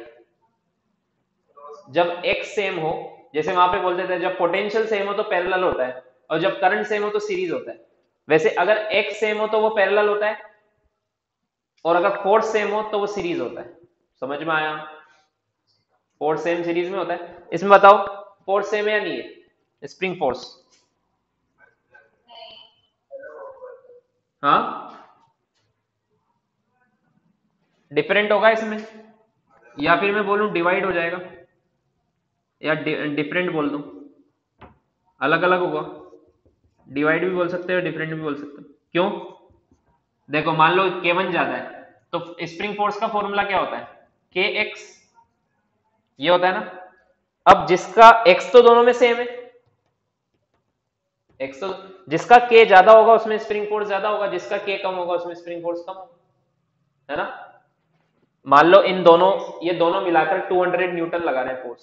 जब एक्स सेम हो, जैसे वहां पे बोलते थे जब पोटेंशियल सेम हो तो पैरेलल होता है, और जब करंट सेम हो तो सीरीज होता है। वैसे अगर एक्स सेम हो तो वो पैरेलल होता है, और अगर फोर्स सेम हो तो वो सीरीज होता है। समझ में आया? फोर्स सेम सीरीज में होता है। इसमें बताओ फोर्स सेम है या नहीं है? स्प्रिंग फोर्स, हाँ डिफरेंट होगा इसमें, या फिर मैं बोलूं डिवाइड हो जाएगा, या डिफरेंट बोल दूं, अलग अलग होगा। डिवाइड भी बोल सकते हो, डिफरेंट भी बोल सकते हो। क्यों? देखो मान लो K1 ज्यादा है, तो स्प्रिंग फोर्स का फॉर्मूला क्या होता है? KX, ये होता है ना। अब जिसका X तो दोनों में सेम है, X तो जिसका K ज्यादा होगा उसमें स्प्रिंग फोर्स ज्यादा होगा, जिसका K कम होगा उसमें स्प्रिंग फोर्स कम होगा, है ना। मान लो इन दोनों, ये दोनों मिलाकर 200 न्यूटन लगा रहे हैं फोर्स,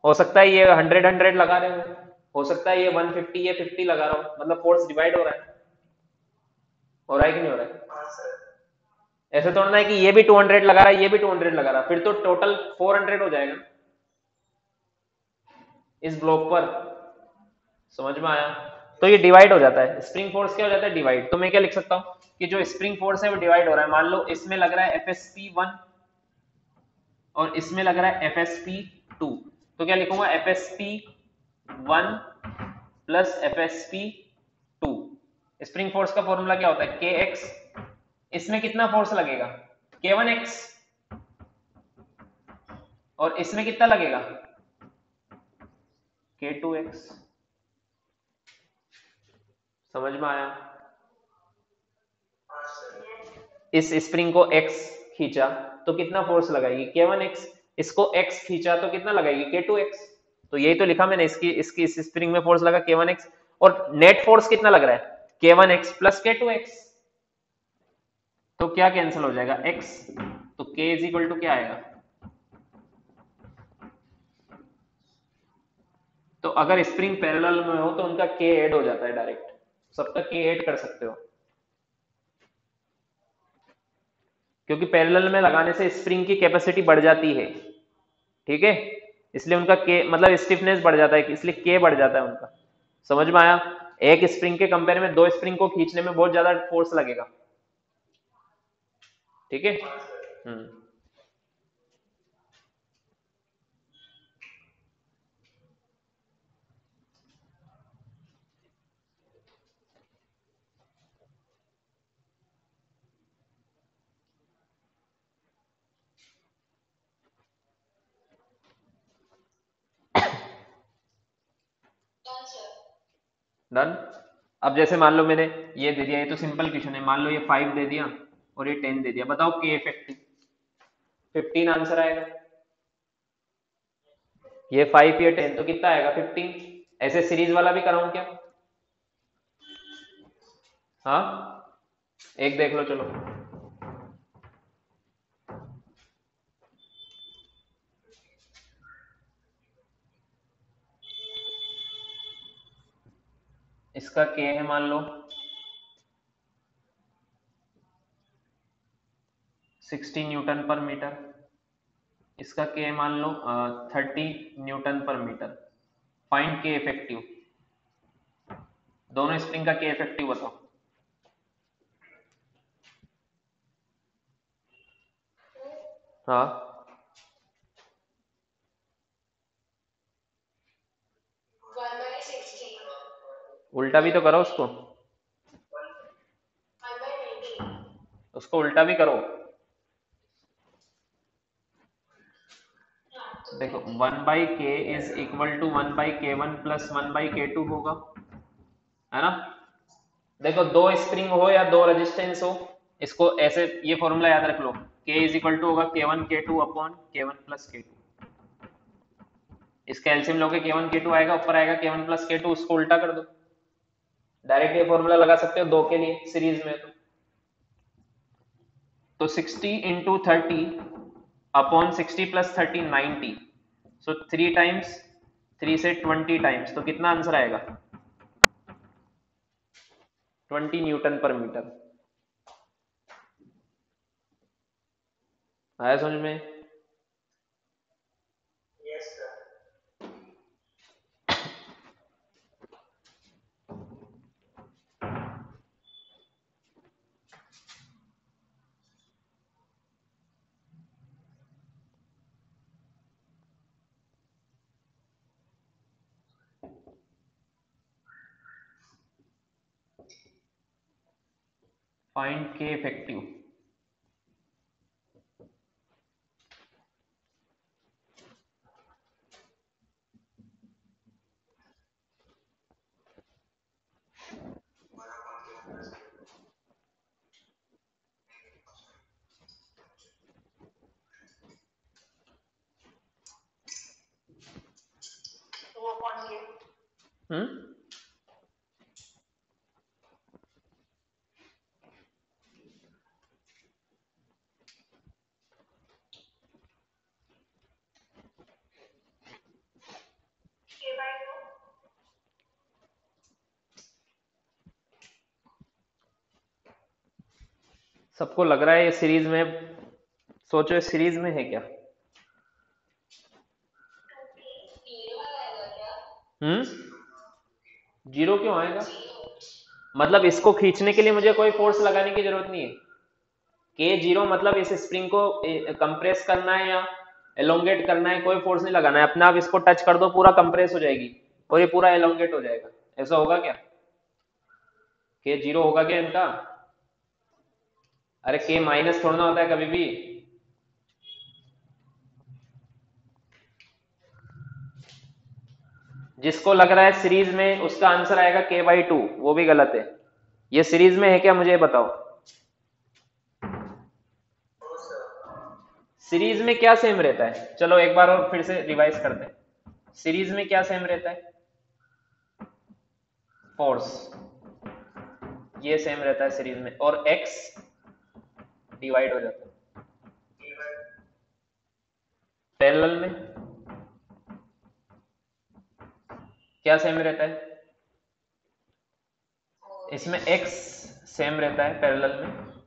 हो सकता है ये 100 लगा रहे हो सकता है ये 150 या 50 लगा रहा हो, मतलब फोर्स डिवाइड हो रहा है। हो रहा है कि नहीं हो रहा है? ऐसे थोड़ा ना है कि ये भी 200 लगा रहा है, ये भी 200 लगा रहा है, फिर तो टोटल 400 हो जाएगा इस ब्लॉक पर। समझ में आया? तो ये डिवाइड हो जाता है, स्प्रिंग फोर्स क्या हो जाता है? डिवाइड। तो मैं क्या लिख सकता हूं कि जो स्प्रिंग फोर्स है वो डिवाइड हो रहा है। मान लो इसमें लग रहा है FSP1 और इसमें लग रहा है FSP2, तो क्या लिखूंगा? FSP1 plus FSP2। Spring force का फॉर्मूला क्या होता है? KX। इसमें कितना फोर्स लगेगा? K1X। और इसमें कितना लगेगा? K2x। समझ में आया? इस स्प्रिंग को x खींचा तो कितना फोर्स लगाएगी? K1x। इसको x खींचा तो कितना लगाएगी? K2x। तो यही तो लिखा मैंने, इसकी इसकी इस स्प्रिंग में फोर्स लगा K1x, और नेट फोर्स कितना लग रहा है? K1x plus K2x। तो क्या कैंसिल हो जाएगा? x। तो K इज इक्वल टू क्या आएगा? तो अगर स्प्रिंग पैरेलल में हो तो उनका K ऐड हो जाता है डायरेक्ट, सबका K ऐड कर सकते हो, क्योंकि पैरेलल में लगाने से स्प्रिंग की कैपेसिटी बढ़ जाती है, ठीक है, इसलिए उनका K मतलब स्टिफनेस बढ़ जाता है, इसलिए K बढ़ जाता है उनका। समझ में आया? एक स्प्रिंग के कंपेयर में दो स्प्रिंग को खींचने में बहुत ज्यादा फोर्स लगेगा, ठीक है। डन। अब जैसे मान लो मैंने ये दे दिया, ये तो सिंपल क्वेश्चन है, मान लो ये 5 दे दिया और ये 10 दे दिया, बताओ K इफेक्टिव 15 आंसर आएगा। ये 5 ये 10 तो कितना आएगा? 15। ऐसे सीरीज वाला भी कराऊं क्या? हाँ, एक देख लो चलो। इसका K है मान लो 60 न्यूटन पर मीटर, इसका K मान लो 30 न्यूटन पर मीटर। Find K effective. दोनों स्प्रिंग का K इफेक्टिव बताओ। हाँ, उल्टा भी तो करो उसको, उसको उल्टा भी करो। देखो 1/k is equal to 1/k1 plus 1/k2 होगा, है ना। देखो दो स्प्रिंग हो या दो रेजिस्टेंस हो, इसको ऐसे ये फॉर्मूला याद रख लो, K इज इक्वल टू होगा K1 K2 upon K1 plus K2। इसका एलसीएम लोगे K1 K2 आएगा, ऊपर आएगा K1 प्लस K2, उसको उल्टा कर दो, डायरेक्ट ये फॉर्मूला लगा सकते हो दो के लिए सीरीज में। तो 60 इंटू 30 अपॉन 60 प्लस 30 90, सो 3 टाइम्स 3 से 20 टाइम्स, तो कितना आंसर आएगा? 20 न्यूटन पर मीटर। आया समझ में? Find K effective. हम्म, सबको लग रहा है ये सीरीज में, सोचो इस सीरीज में है क्या? जीरो क्यों आएगा? मतलब इसको खींचने के लिए मुझे कोई फोर्स लगाने की जरूरत नहीं है। K जीरो मतलब इस स्प्रिंग को कंप्रेस करना है या एलोंगेट करना है, कोई फोर्स नहीं लगाना है, अपने आप इसको टच कर दो पूरा कंप्रेस हो जाएगी और ये पूरा एलोंगेट हो जाएगा। ऐसा होगा क्या? K जीरो होगा क्या इनका? अरे K माइनस थोड़ा ना होता है कभी भी। जिसको लग रहा है सीरीज में उसका आंसर आएगा k/2, वो भी गलत है। ये सीरीज में है क्या, मुझे बताओ। सीरीज में क्या सेम रहता है, चलो एक बार और फिर से रिवाइज करते हैं। सीरीज में क्या सेम रहता है, फोर्स, ये सेम रहता है सीरीज में, और x डिवाइड हो जाता है। पैरेलल में क्या सेम रहता है, इसमें x सेम रहता है पैरेलल में,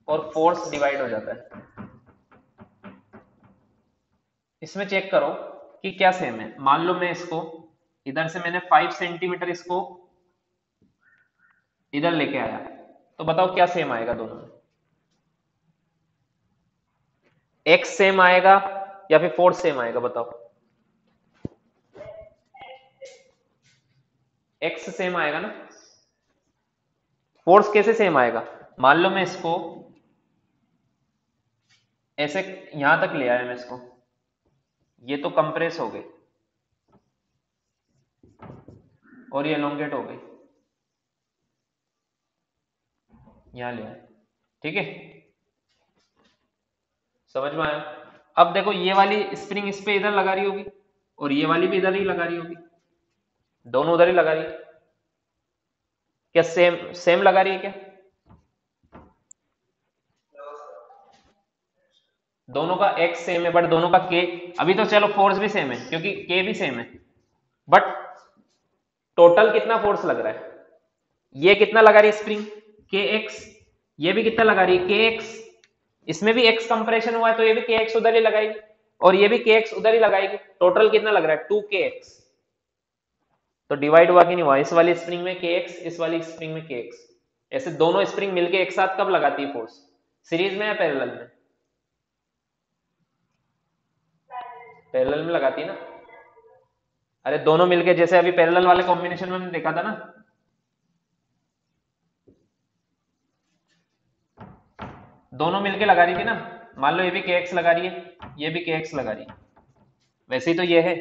और फोर्स डिवाइड हो जाता है। इसमें चेक करो कि क्या सेम है। मान लो मैं इसको इधर से मैंने 5 सेंटीमीटर इसको इधर लेके आया, तो बताओ क्या सेम आएगा दोनों में, x सेम आएगा या फिर फोर्स सेम आएगा, बताओ। x सेम आएगा ना, फोर्स कैसे सेम आएगा। मान लो मैं इसको ऐसे यहां तक ले आया मैं इसको, ये तो कंप्रेस हो गई और ये एलोंगेट हो गई, यहां ले आया, ठीक है, समझ में आया। अब देखो ये वाली स्प्रिंग इस पे इधर लगा रही होगी और ये वाली भी इधर ही लगा रही होगी, दोनों उधर ही लगा रही है, क्या सेम सेम लगा रही है क्या, दोनों का x सेम है बट दोनों का k, अभी तो चलो फोर्स भी सेम है क्योंकि k भी सेम है, बट टोटल कितना फोर्स लग रहा है, ये कितना लगा रही है स्प्रिंग kx, ये भी कितना लगा रही है kx, इसमें भी x कंप्रेशन हुआ है तो ये भी kx उधर ही लगाएगी और ये भी kx उधर ही लगाएगी, टोटल कितना लग रहा है 2kx। तो डिवाइड हुआ कि नहीं हुआ, इस वाली स्प्रिंग में kx, इस वाली स्प्रिंग में kx, ऐसे दोनों स्प्रिंग मिलके एक साथ कब लगाती है फोर्स, सीरीज में या पैरेलल में, पैरेलल में लगाती है ना। अरे दोनों मिलके, जैसे अभी पैरेलल वाले कॉम्बिनेशन में हमने देखा था ना, दोनों मिलके लगा रही थी ना, मान लो ये भी kx लगा रही है, ये भी kx लगा रही है, वैसे ही तो ये है,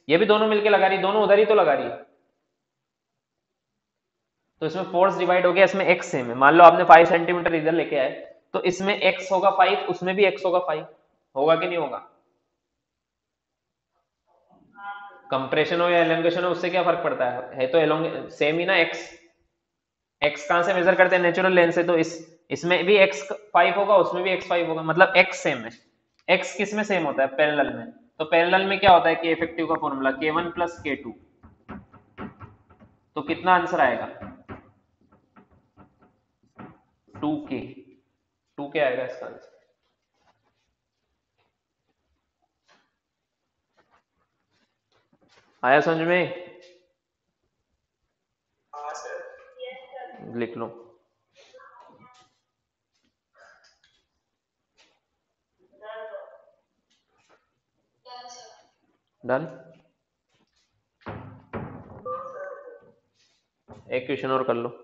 ये भी दोनों मिलके लगा रही, दोनों उधर ही तो लगा रही है, तो इसमें फोर्स डिवाइड हो गया, इसमें x सेम है। मान लो आपने 5 सेंटीमीटर इधर लेके आए तो इसमें x होगा 5, उसमें भी x होगा 5, होगा कि नहीं होगा, कंप्रेशन हो या एलोंगेशन हो उससे क्या फर्क पड़ता है तो एलोंग सेम ही ना, x कहां से मेजर करते हैं, नेचुरल लेंथ से, तो इसमें भी x 5 होगा, उसमें भी x 5 होगा, मतलब x सेम है। x किस में सेम होता है, पैरेलल में, तो पैरेलल में क्या होता है, k इफेक्टिव का फॉर्मूला k1 प्लस k2, तो कितना आंसर आएगा 2k, 2k आएगा इसका आंसर। आया समझ में, लिख लो। डन, एक क्वेश्चन और कर लो।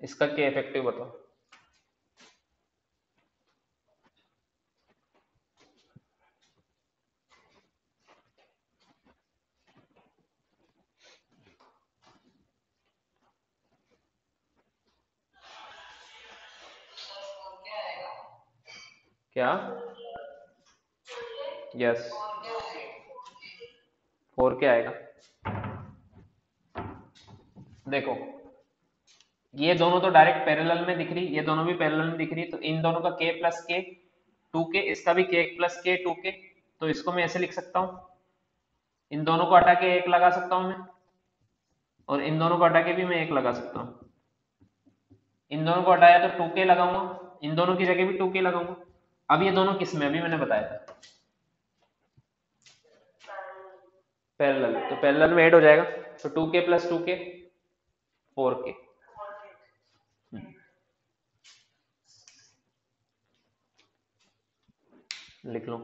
इसका क्या इफेक्टिव बताओ, क्या, यस 4k आएगा। देखो ये दोनों तो डायरेक्ट पैरेलल में दिख रही, ये दोनों भी पैरेलल में दिख रही, तो इन दोनों का k प्लस के 2k, इसका भी k प्लस के 2k, तो इसको मैं ऐसे लिख सकता हूं, इन दोनों को हटा के एक लगा सकता हूं मैं, और इन दोनों को हटा के भी मैं एक लगा सकता हूं, इन दोनों को हटाया तो 2k लगाऊंगा, इन दोनों की जगह भी 2k लगाऊंगा। अब ये दोनों किस में, अभी मैंने बताया था पैरेलल, तो पैरेलल में ऐड हो जाएगा, तो 2k प्लस 2k 4k। लिख लो।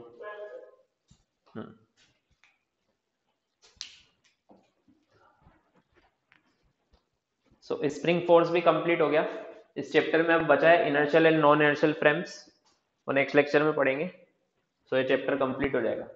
सो स्प्रिंग फोर्स भी कंप्लीट हो गया। इस चैप्टर में अब बचा है inertial and non inertial frames, वो नेक्स्ट लेक्चर में पढ़ेंगे। सो ये चैप्टर कंप्लीट हो जाएगा।